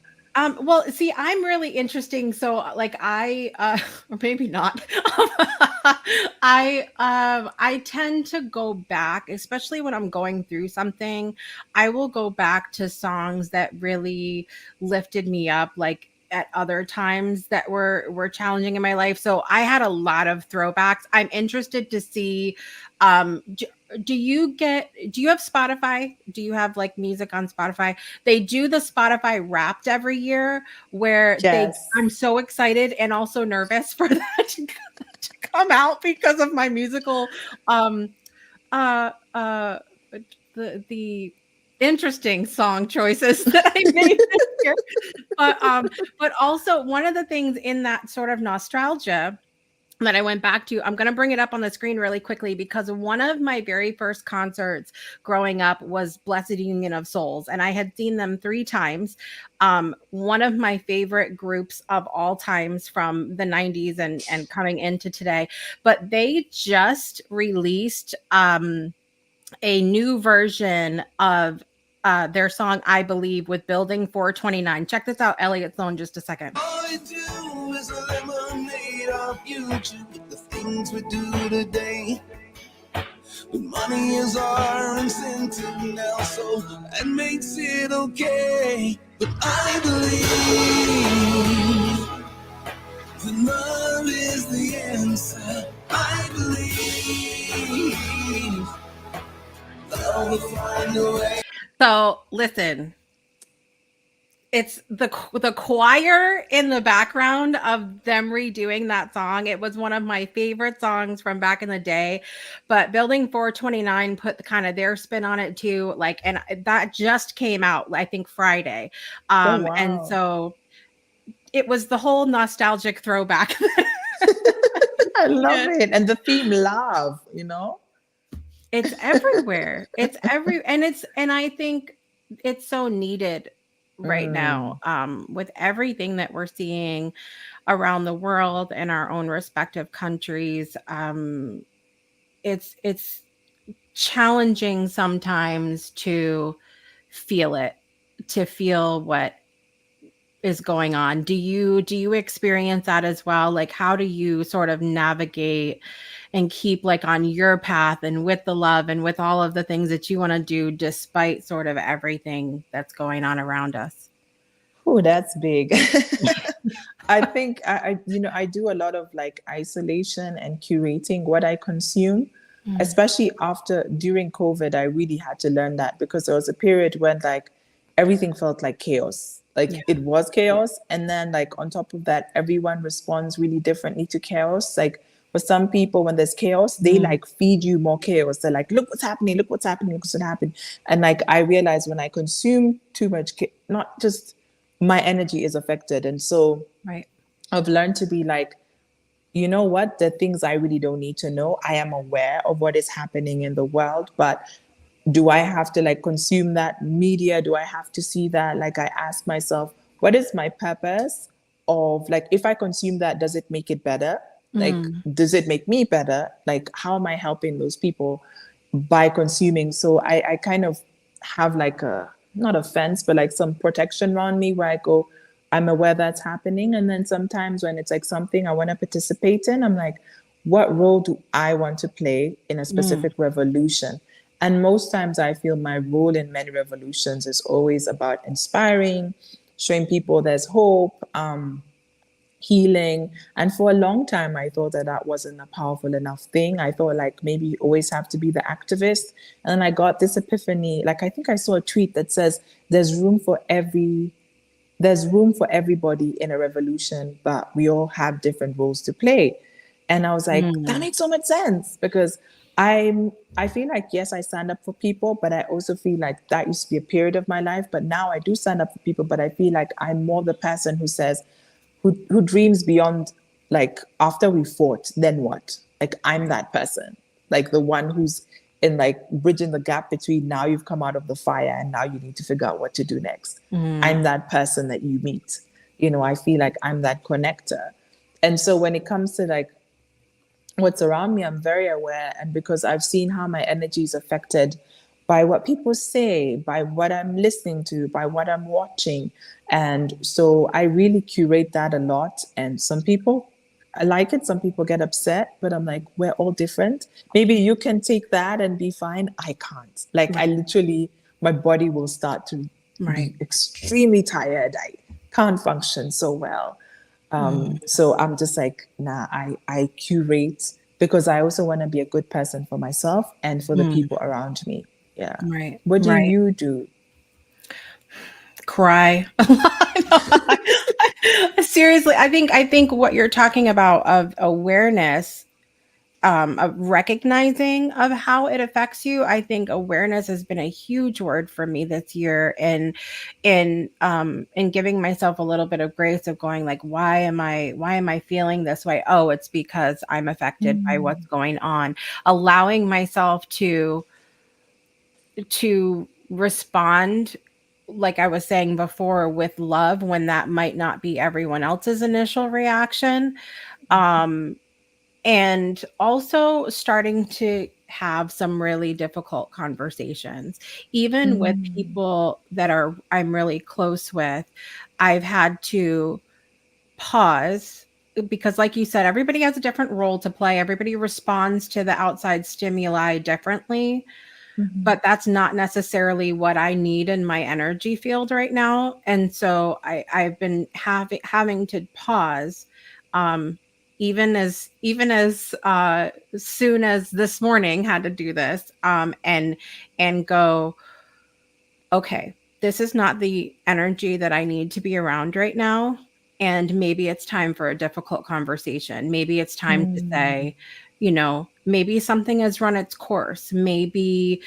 Well, see, I'm really interesting. So, like, or maybe not. I tend to go back, especially when I'm going through something. I will go back to songs that really lifted me up, like at other times that were challenging in my life. So I had a lot of throwbacks. I'm interested to see. Do you have Spotify? Do you have like music on Spotify? They do the Spotify Wrapped every year, where Yes. I'm so excited and also nervous for that to come out because of my musical um uh uh the interesting song choices that I made this year. But also one of the things in that sort of nostalgia that I went back to, I'm going to bring it up on the screen really quickly because one of my very first concerts growing up was Blessed Union of Souls, and I had seen them 3 times. One of my favorite groups of all times from the 90s and coming into today, but they just released a new version of their song I Believe with Building 429. Check this out, Elliot Sloan, just a second. All I do is a lemonade of future with the things we do today. But money is our incentive now, so that makes it okay. But I believe that love is the answer. I believe love will find a way. So listen, it's the choir in the background of them redoing that song. It was one of my favorite songs from back in the day, but Building 429 put the kind of their spin on it too. Like, and that just came out, I think Friday. Wow. And so it was the whole nostalgic throwback. I love it. And the theme love, you know? It's everywhere. And I think it's so needed right now, with everything that we're seeing around the world in our own respective countries. It's challenging sometimes to feel it, to feel what is going on. Do you experience that as well? Like, how do you sort of navigate and keep like on your path and with the love and with all of the things that you want to do despite sort of everything that's going on around us? Oh, that's big. I think I do a lot of like isolation and curating what I consume, especially during COVID. I really had to learn that because there was a period when like everything felt like chaos. Like it was chaos. And then like on top of that, everyone responds really differently to chaos. Like for some people, when there's chaos, they like feed you more chaos. They're like, look what's happening, look what's happening, look what's happening. And like I realized when I consume too much, not just my energy is affected. And so I've learned to be like, you know what, the things I really don't need to know. I am aware of what is happening in the world, but do I have to like consume that media? Do I have to see that? Like I ask myself, what is my purpose of like, if I consume that, does it make it better? Like, does it make me better? Like, how am I helping those people by consuming? So I kind of have like not a fence, but like some protection around me where I go, I'm aware that's happening. And then sometimes when it's like something I want to participate in, I'm like, what role do I want to play in a specific revolution? And most times I feel my role in many revolutions is always about inspiring, showing people there's hope, healing. And for a long time, I thought that wasn't a powerful enough thing. I thought like maybe you always have to be the activist. And then I got this epiphany. Like I think I saw a tweet that says there's room for everybody in a revolution, but we all have different roles to play. And I was like, that makes so much sense because I feel like, yes, I stand up for people, but I also feel like that used to be a period of my life. But now I do stand up for people, but I feel like I'm more the person who says, who dreams beyond, like, after we fought, then what? Like, I'm that person, like the one who's in like bridging the gap between now you've come out of the fire and now you need to figure out what to do next. I'm that person that you meet. You know, I feel like I'm that connector. And so when it comes to like what's around me, I'm very aware. And because I've seen how my energy is affected by what people say, by what I'm listening to, by what I'm watching. And so I really curate that a lot. And some people, I like it. Some people get upset, but I'm like, we're all different. Maybe you can take that and be fine. I can't. Like I literally, my body will start to be extremely tired. I can't function so well. So I'm just like, nah, I curate because I also want to be a good person for myself and for the people around me. Yeah. Right. What do you do? Cry. Seriously, I think what you're talking about of awareness, recognizing of how it affects you. I think awareness has been a huge word for me this year, and in giving myself a little bit of grace of going like, why am I feeling this way? Oh, it's because I'm affected by what's Mm, going on. Allowing myself to respond, like I was saying before, with love when that might not be everyone else's initial reaction. Um, and also starting to have some really difficult conversations, even with mm, people that are I'm really close with. I've had to pause because, like you said, everybody has a different role to play. Everybody responds to the outside stimuli differently, mhm, but that's not necessarily what I need in my energy field right now. And so I've been having to pause, um, even as soon as this morning had to do this, and go, okay, this is not the energy that I need to be around right now. And maybe it's time for a difficult conversation. Maybe it's time to mm. say, maybe something has run its course. Maybe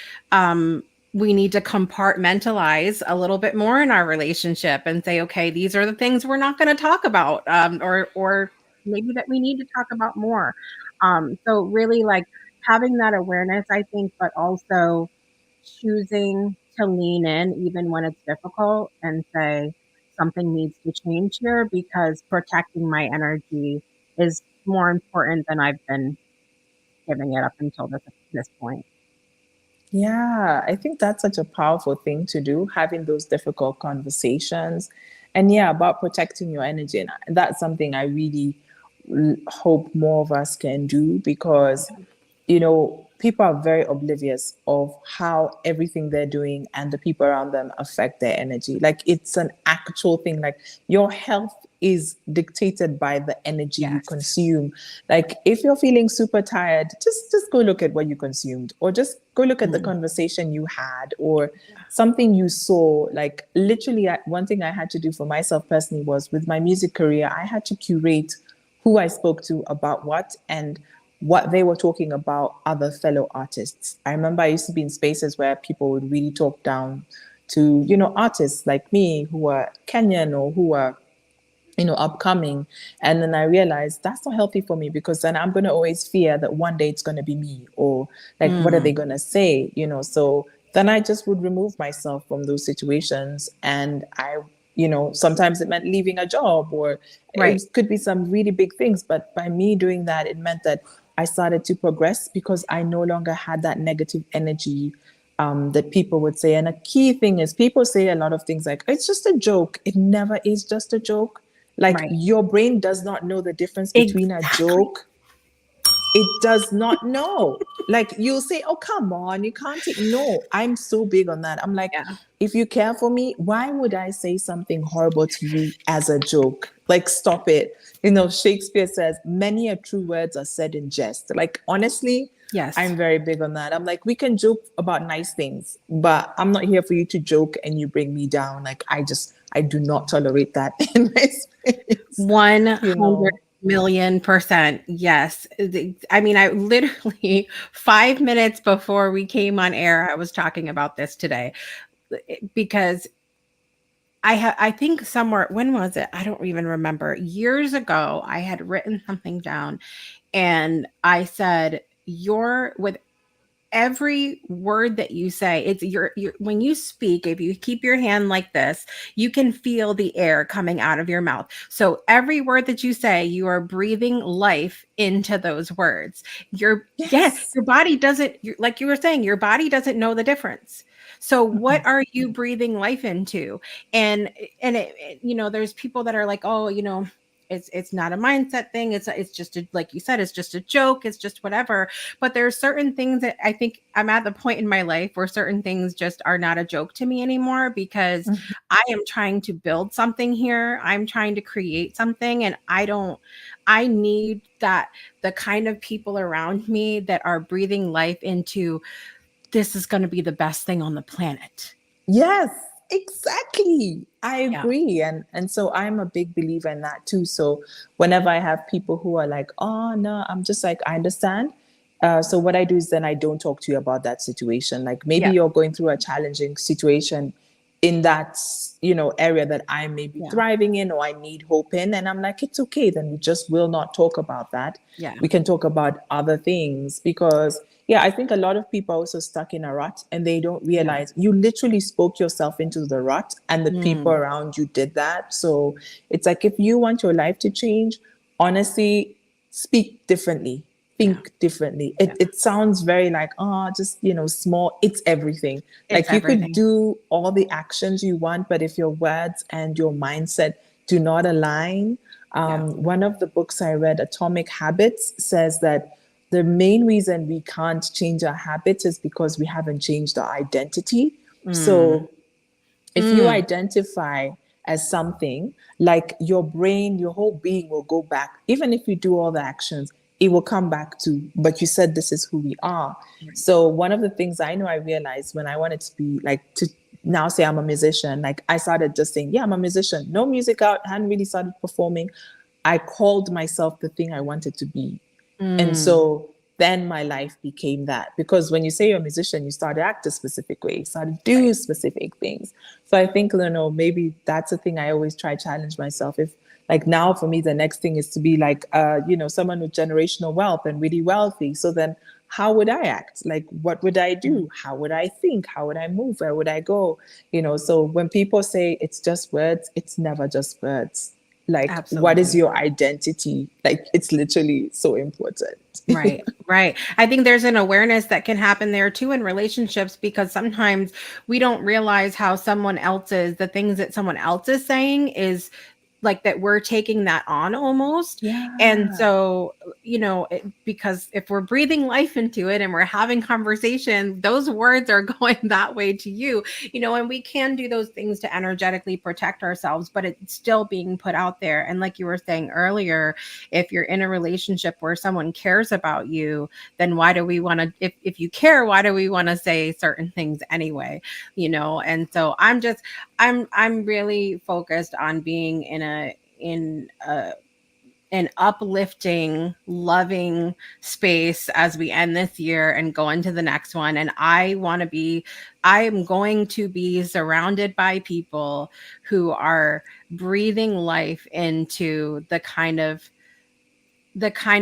we need to compartmentalize a little bit more in our relationship and say, okay, these are the things we're not going to talk about, or maybe that we need to talk about more. So really, like having that awareness, I think, but also choosing to lean in even when it's difficult and say something needs to change here because protecting my energy is more important than I've been giving it up until this point. Yeah, I think that's such a powerful thing to do, having those difficult conversations. And yeah, about protecting your energy. And that's something I really hope more of us can do because people are very oblivious of how everything they're doing and the people around them affect their energy. Like it's an actual thing. Like your health is dictated by the energy you Yes. consume. Like if you're feeling super tired, just go look at what you consumed, or just go look at the Mm. conversation you had, or something you saw. Like literally, one thing I had to do for myself personally was with my music career, I had to curate who I spoke to about what and what they were talking about other fellow artists. I remember I used to be in spaces where people would really talk down to, artists like me who are Kenyan or who are, upcoming. And then I realized that's not healthy for me because then I'm going to always fear that one day it's going to be me or like, what are they Mm. going to say? So then I just would remove myself from those situations. And sometimes it meant leaving a job or Right. could be some really big things. But by me doing that, it meant that I started to progress because I no longer had that negative energy that people would say. And a key thing is people say a lot of things like, it's just a joke. It never is just a joke. Like Right. your brain does not know the difference between a Exactly. joke. It does not know. Like you'll say, oh, come on, you can't take. No, I'm so big on that. I'm like, Yeah. if you care for me, why would I say something horrible to you as a joke? Like, stop it. Shakespeare says, many a true words are said in jest. Like, honestly, Yes. I'm very big on that. I'm like, we can joke about nice things, but I'm not here for you to joke and you bring me down. Like, I do not tolerate that in my space, you 100 know. million percent. Yes. I mean, I literally 5 minutes before we came on air, I was talking about this today because I think somewhere, when was it? I don't even remember. Years ago, I had written something down and I said, you're with every word that you say, it's your when you speak, if you keep your hand like this, you can feel the air coming out of your mouth. So every word that you say, you are breathing life into those words. Yes. Your body doesn't, like you were saying, your body doesn't know the difference. So what Mm-mm. are you breathing life into? And there's people that are like, oh, it's not a mindset thing. It's just like you said, it's just a joke. It's just whatever. But there are certain things that I think I'm at the point in my life where certain things just are not a joke to me anymore because Mhm. I am trying to build something here. I'm trying to create something, and I need the kind of people around me that are breathing life into this is going to be the best thing on the planet. Yes, exactly. I Yeah. agree. And so I'm a big believer in that too. So whenever I have people who are like, oh no, I'm just like, I understand. So what I do is then I don't talk to you about that situation. Like maybe Yeah. you're going through a challenging situation in that, area that I may be Yeah. thriving in or I need hope in. And I'm like, it's okay. Then we just will not talk about that. Yeah. We can talk about other things because, yeah, I think a lot of people are also stuck in a rut and they don't realize you literally spoke yourself into the rut and the people around you did that. So it's like, if you want your life to change, honestly, speak differently, think differently. It sounds very like, just, small. It's everything. It's Like you could everything. do all the actions you want, but if your words and your mindset do not align, one of the books I read, Atomic Habits, says that the main reason we can't change our habits is because we haven't changed our identity. So if you identify as something, like your brain, your whole being will go back. Even if you do all the actions, it will come back to, but you said this is who we are. So one of the things I know I realized when I wanted to be like, to now say I'm a musician, like I started just saying, yeah, I'm a musician. No music out, hadn't really started performing. I called myself the thing I wanted to be. And so then my life became that. Because when you say you're a musician, you start to act a specific way, you start to do specific things. So I think, maybe that's the thing I always try to challenge myself. If like now for me, the next thing is to be like, someone with generational wealth and really wealthy. So then how would I act? Like, what would I do? How would I think? How would I move? Where would I go? So when people say it's just words, it's never just words. Like, what is Absolutely. your identity? Like, it's literally so important. Right, right. I think there's an awareness that can happen there too in relationships, because sometimes we don't realize how the things that someone else is saying is like that we're taking that on almost. And Yeah. so, because if we're breathing life into it and we're having conversation, those words are going that way to you, and we can do those things to energetically protect ourselves, but it's still being put out there. And like you were saying earlier, if you're in a relationship where someone cares about you, then why do we want to, if you care, why do we want to say certain things anyway? And so I'm really focused on being in an uplifting, loving space as we end this year and go into the next one. And I am going to be surrounded by people who are breathing life into the kind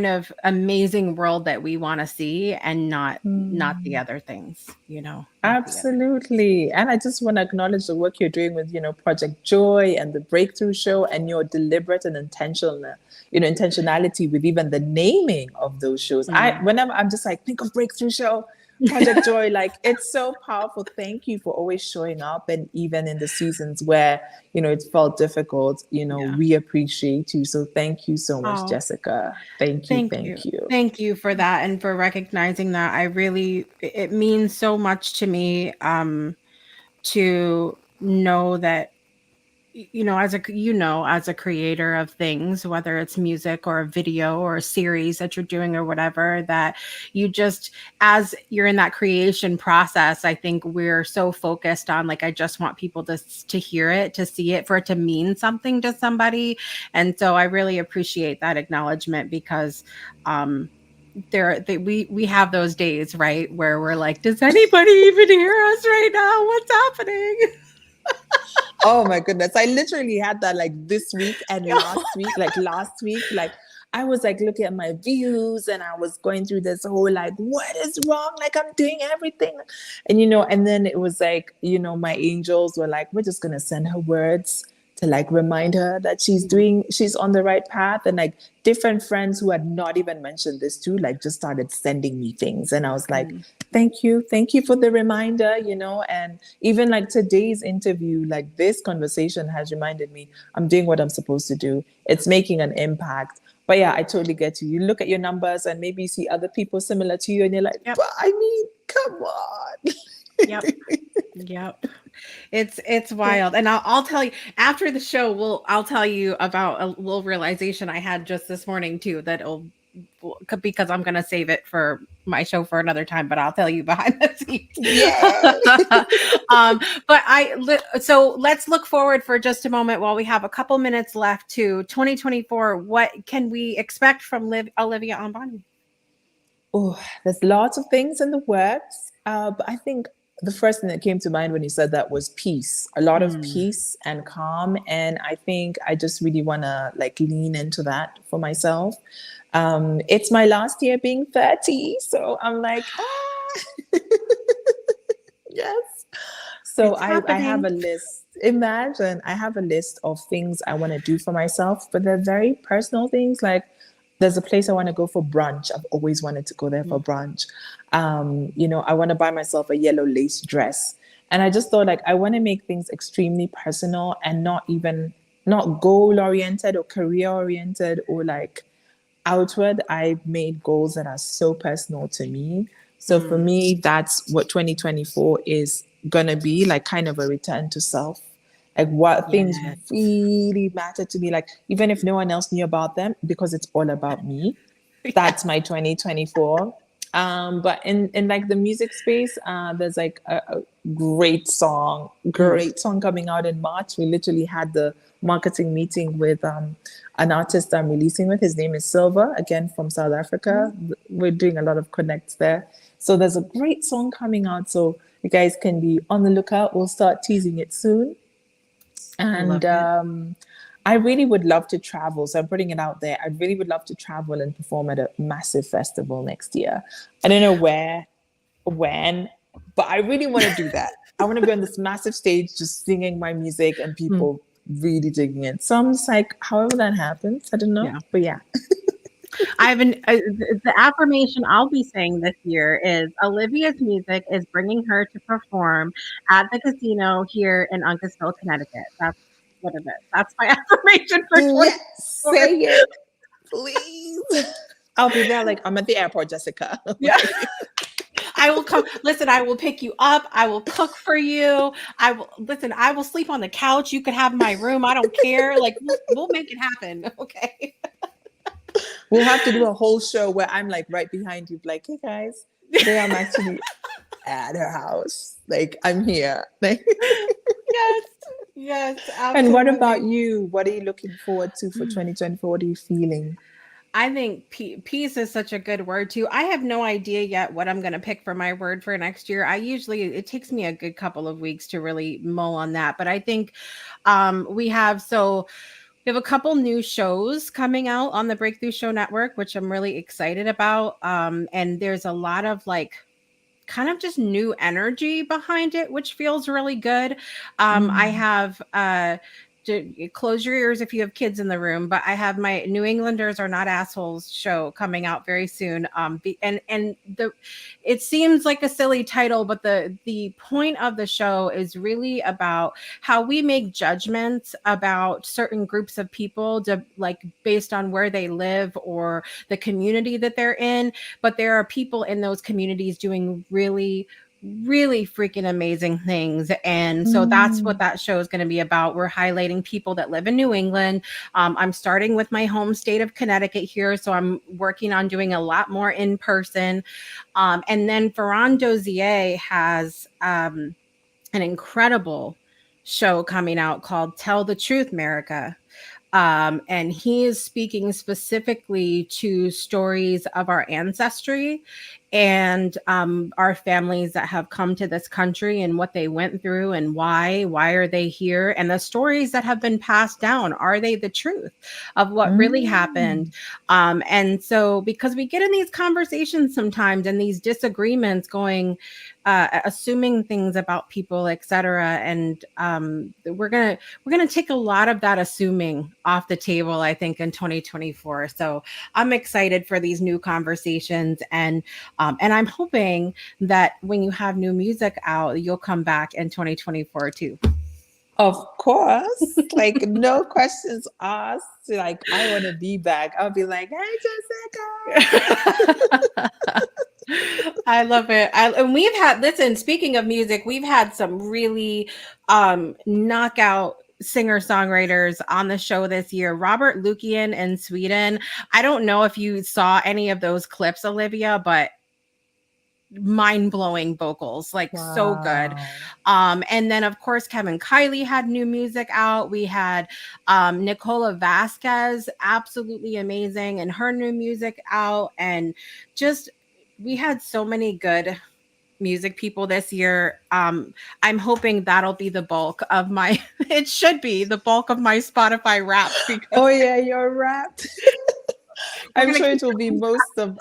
of amazing world that we want to see, and not the other things, not the other. Absolutely. And I just want to acknowledge the work you're doing with, Project Joy and the Breakthrough Show and your deliberate and intentionality with even the naming of those shows. Whenever I'm just like, think of Breakthrough Show, Project Joy, like it's so powerful. Thank you for always showing up. And even in the seasons where, it felt difficult, we appreciate you. So thank you so much, Oh, Jessica. Thank you. Thank you. thank you for that, and for recognizing that. It means so much to me, to know that, as a creator of things, whether it's music or a video or a series that you're doing or whatever, that as you're in that creation process, I think we're so focused on, like, I just want people to hear it, to see it, for it to mean something to somebody. And so I really appreciate that acknowledgement, because we have those days, right, where we're like, does anybody even hear us right now? What's happening? Oh my goodness. I literally had that like this week and last week, like I was like looking at my views and I was going through this whole like, what is wrong? Like I'm doing everything. And and then it was like, my angels were like, we're just gonna send her words to like remind her that she's on the right path. And like different friends who had not even mentioned this too, like just started sending me things. And I was like, thank you for the reminder, and even like today's interview, like this conversation has reminded me I'm doing what I'm supposed to do. It's making an impact. But yeah, I totally get you. You look at your numbers and maybe you see other people similar to you and you're like, but I mean, come on. Yep. It's wild. And I'll tell you after the show, I'll tell you about a little realization I had just this morning too, because I'm going to save it for my show for another time, but I'll tell you behind the scenes. Yeah. So let's look forward for just a moment while we have a couple minutes left to 2024. What can we expect from Olivia Ambani? Oh, there's lots of things in the works. But I think the first thing that came to mind when you said that was peace, a lot of peace and calm. And I think I just really want to like lean into that for myself. It's my last year being 30. So I'm like, yes. So It's I have happening. a list. Imagine I have a list of things I want to do for myself, but they're very personal things. Like there's a place I want to go for brunch. I've always wanted to go there for brunch. I want to buy myself a yellow lace dress. And I just thought like I want to make things extremely personal and not goal oriented or career oriented or like outward. I made goals that are so personal to me. So for me, that's what 2024 is going to be like kind of a return to self. Like what things Yeah. really matter to me, like even if no one else knew about them, because it's all about me. Yeah. That's my 2024. But in like the music space, there's like a great song coming out in March. We literally had the marketing meeting with an artist I'm releasing with. His name is Silver, again from South Africa. We're doing a lot of connects there. So there's a great song coming out. So you guys can be on the lookout. We'll start teasing it soon. And Love it. I really would love to travel. So I'm putting it out there. I really would love to travel and perform at a massive festival next year. I don't know where, when, but I really want to do that. I want to be on this massive stage just singing my music and people really digging it. So I'm just like, however that happens, I don't know. Yeah. But yeah. I've been the affirmation I'll be saying this year is Olivia's music is bringing her to perform at the casino here in Uncasville, Connecticut. That's what it is. That's my affirmation for Yes, 2024. say it, please. I'll be there like I'm at the airport, Jessica. Yeah. I will come. Listen, I will pick you up. I will cook for you. I will listen. I will sleep on the couch. You could have my room. I don't care. Like we'll make it happen. Okay. We'll have to do a whole show where I'm like right behind you, like, hey guys, today I'm actually at her house. Like, I'm here. Like, Yes. Yes. and what about Absolutely. you? What are you looking forward to for 2024? What are you feeling? I think peace is such a good word too. I have no idea yet what I'm going to pick for my word for next year. It takes me a good couple of weeks to really mull on that. But I think we have a couple new shows coming out on the Breakthrough Show Network, which I'm really excited about. And there's a lot of like kind of just new energy behind it, which feels really good. I Mm. have close your ears if you have kids in the room, but I have my New Englanders Are Not Assholes show coming out very soon. And the it seems like a silly title, but the point of the show is really about how we make judgments about certain groups of people like based on where they live or the community that they're in, but there are people in those communities doing really freaking amazing things. And so that's what Mm. that show is going to be about. We're highlighting people that live in New England. I'm starting with my home state of Connecticut here, so I'm working on doing a lot more in person. And then Ferran Dozier has an incredible show coming out called Tell the Truth, America. And he is speaking specifically to stories of our ancestry and our families that have come to this country and what they went through and why are they here, and the stories that have been passed down, are they the truth of what really happened? Mm. And so because we get in these conversations sometimes and these disagreements going assuming things about people, etc. And we're gonna take a lot of that assuming off the table, I think, in 2024. So I'm excited for these new conversations, and I'm hoping that when you have new music out, you'll come back in 2024 too. Of course, like no questions asked. Like I want to be back. I'll be like, hey, Jessica. I love it. And we've had, listen, speaking of music, we've had some really knockout singer songwriters on the show this year. Robert Lukian in Sweden. I don't know if you saw any of those clips, Olivia, but mind-blowing vocals, like so good. Wow. And then of course Kevin Kiley had new music out. We had Nicola Vasquez, absolutely amazing, and her new music out. And just we had so many good music people this year. I'm hoping that'll be the bulk of my it should be the bulk of my Spotify Wrapped, because Oh yeah, you're wrapped. we're I'm gonna sure keep it will be most of.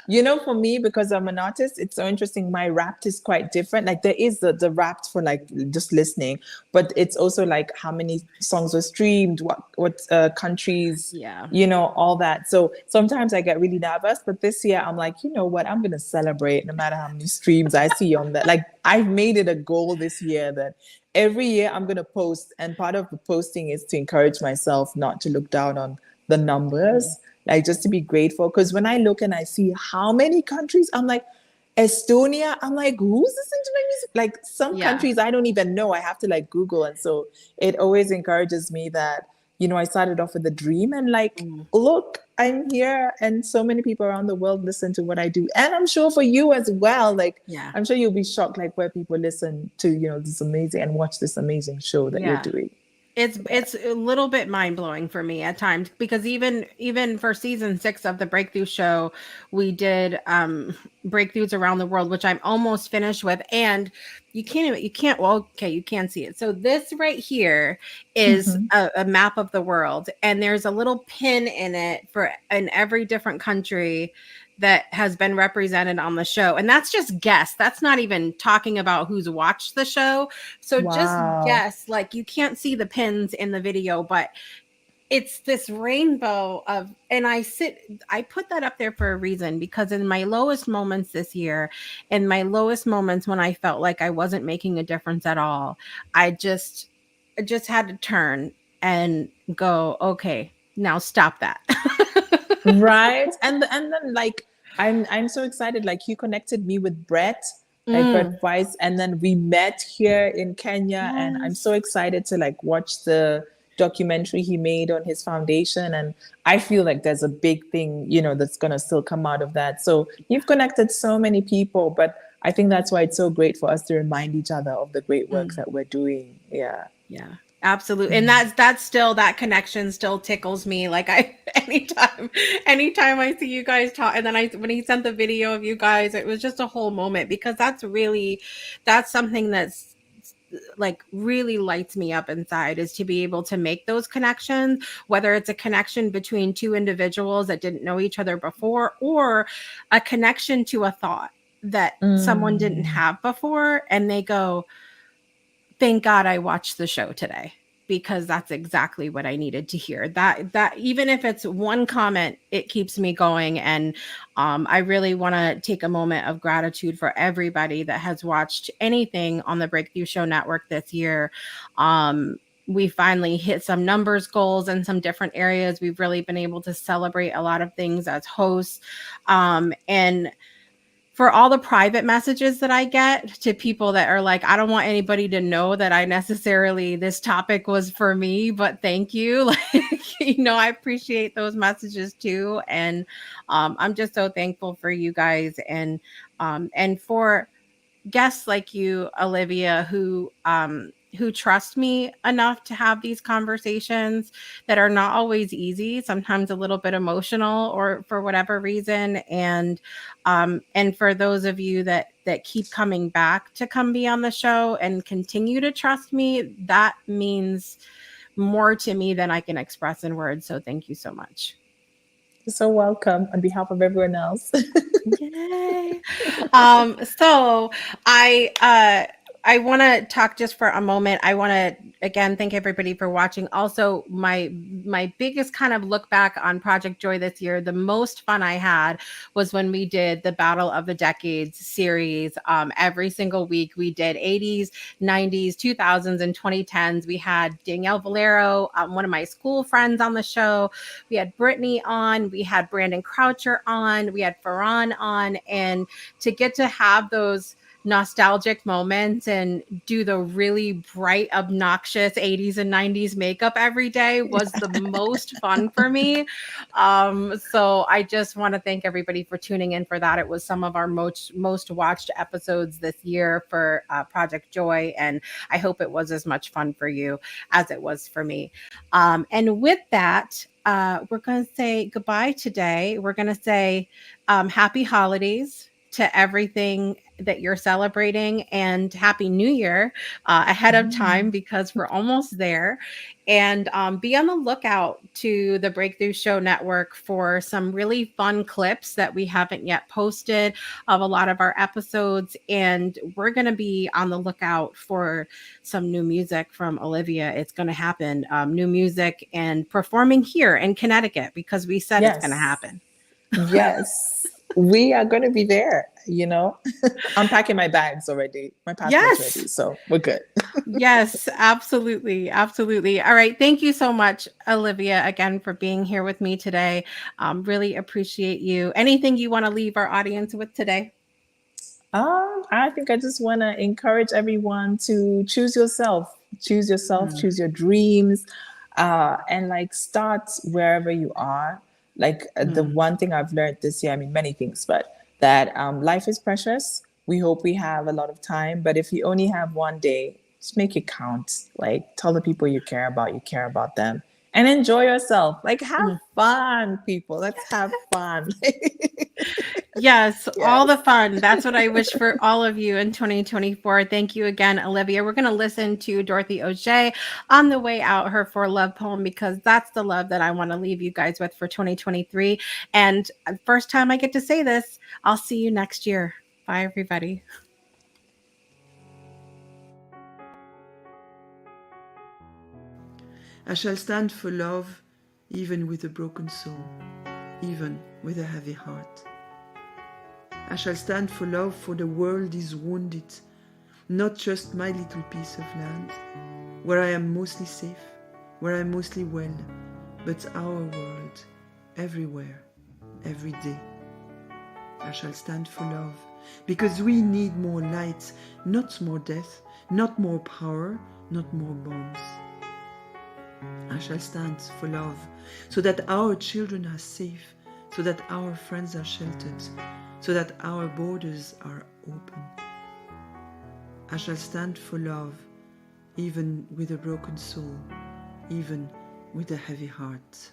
You know, for me, because I'm an artist, it's so interesting. My Wrapped is quite different. Like there is the Wrapped for like just listening, but it's also like how many songs were streamed, what countries, yeah. you know, all that. So sometimes I get really nervous, but this year I'm like, you know what, I'm gonna celebrate no matter how many streams I see on that. Like I've made it a goal this year that every year I'm gonna post, and part of the posting is to encourage myself not to look down on the numbers, like just to be grateful. Because when I look and I see how many countries, I'm like, Estonia, I'm like, who's listening to my music? Like some Yeah. countries I don't even know. I have to like Google. And so it always encourages me that, you know, I started off with a dream and like, Mm. look, I'm here and so many people around the world listen to what I do. And I'm sure for you as well, like, Yeah. I'm sure you'll be shocked like where people listen to, you know, this amazing and watch this amazing show that you're Yeah. doing. It's a little bit mind-blowing for me at times, because even for season 6 of the Breakthrough show, we did breakthroughs around the world, which I'm almost finished with. And you can't well, okay, you can see it. So this right here is Mm-hmm. a map of the world, and there's a little pin in it for in every different country that has been represented on the show. And that's just guess. That's not even talking about who's watched the show. So just Wow. guess, like you can't see the pins in the video, but it's this rainbow of, and I put that up there for a reason, because in my lowest moments this year, in my lowest moments when I felt like I wasn't making a difference at all, I just had to turn and go, okay, now stop that. Right. And then like I'm so excited. Like you connected me with Brett, like Mm, Brett Weiss, and then we met here in Kenya. And I'm so yes. excited to like watch the documentary he made on his foundation. And I feel like there's a big thing, you know, that's gonna still come out of that. So you've connected so many people, but I think that's why it's so great for us to remind each other of the great work Mm. that we're doing. Yeah. Yeah, absolutely. And that's still, that connection still tickles me. Like I anytime I see you guys talk, and then I when he sent the video of you guys, it was just a whole moment, because that's something that's like really lights me up inside, is to be able to make those connections, whether it's a connection between two individuals that didn't know each other before, or a connection to a thought that someone didn't Mm. have before, and they go, thank God I watched the show today, because that's exactly what I needed to hear. That even if it's one comment, it keeps me going. And I really want to take a moment of gratitude for everybody that has watched anything on the Breakthrough Show Network this year. We finally hit some numbers goals in some different areas. We've really been able to celebrate a lot of things as hosts. And for all the private messages that I get to people that are like, I don't want anybody to know that I necessarily, this topic was for me, but thank you. Like, I appreciate those messages too. And I'm just so thankful for you guys, and for guests like you, Olivia, who trust me enough to have these conversations that are not always easy, sometimes a little bit emotional, or for whatever reason. And for those of you that keep coming back to come be on the show and continue to trust me, that means more to me than I can express in words. So thank you so much. You're so welcome on behalf of everyone else. Yay. So I want to talk just for a moment. I want to again thank everybody for watching. Also, my biggest kind of look back on Project Joy this year, the most fun I had was when we did the Battle of the Decades series. Every single week we did 80s, 90s, 2000s, and 2010s. We had Danielle Valero, one of my school friends, on the show. We had Brittany on. We had Brandon Croucher on. We had Farron on. And to get to have those nostalgic moments and do the really bright, obnoxious 80s and 90s makeup every day was the most fun for me. So I just want to thank everybody for tuning in for that. It was some of our most watched episodes this year for Project Joy, and I hope it was as much fun for you as it was for me. And with that, we're going to say goodbye today. We're going to say happy holidays to everything that you're celebrating, and happy new year ahead of time, because we're almost there. And be on the lookout to the Breakthrough Show Network for some really fun clips that we haven't yet posted of a lot of our episodes. And we're going to be on the lookout for some new music from Olivia. It's going to happen. New music and performing here in Connecticut, because we said it's going to happen. Yes, we are going to be there, I'm packing my bags already. My passport's ready, so we're good. Yes, absolutely. Absolutely. All right. Thank you so much, Olivia, again, for being here with me today. Really appreciate you. Anything you want to leave our audience with today? I think I just want to encourage everyone to choose yourself, choose your dreams, and like start wherever you are. Like the one thing I've learned this year, I mean, many things, but that life is precious. We hope we have a lot of time, but if you only have one day, just make it count. Like tell the people you care about them, and enjoy yourself. Like have fun, people. Let's have fun. Yes, all the fun. That's what I wish for all of you in 2024. Thank you again, Olivia. We're going to listen to Dorothy O'Shea on the way out, her For Love poem, because that's the love that I want to leave you guys with for 2023. And first time I get to say this, I'll see you next year. Bye, everybody. I shall stand for love, even with a broken soul, even with a heavy heart. I shall stand for love, for the world is wounded, not just my little piece of land, where I am mostly safe, where I am mostly well, but our world, everywhere, every day. I shall stand for love, because we need more light, not more death, not more power, not more bombs. I shall stand for love, so that our children are safe, so that our friends are sheltered, so that our borders are open. I shall stand for love, even with a broken soul, even with a heavy heart.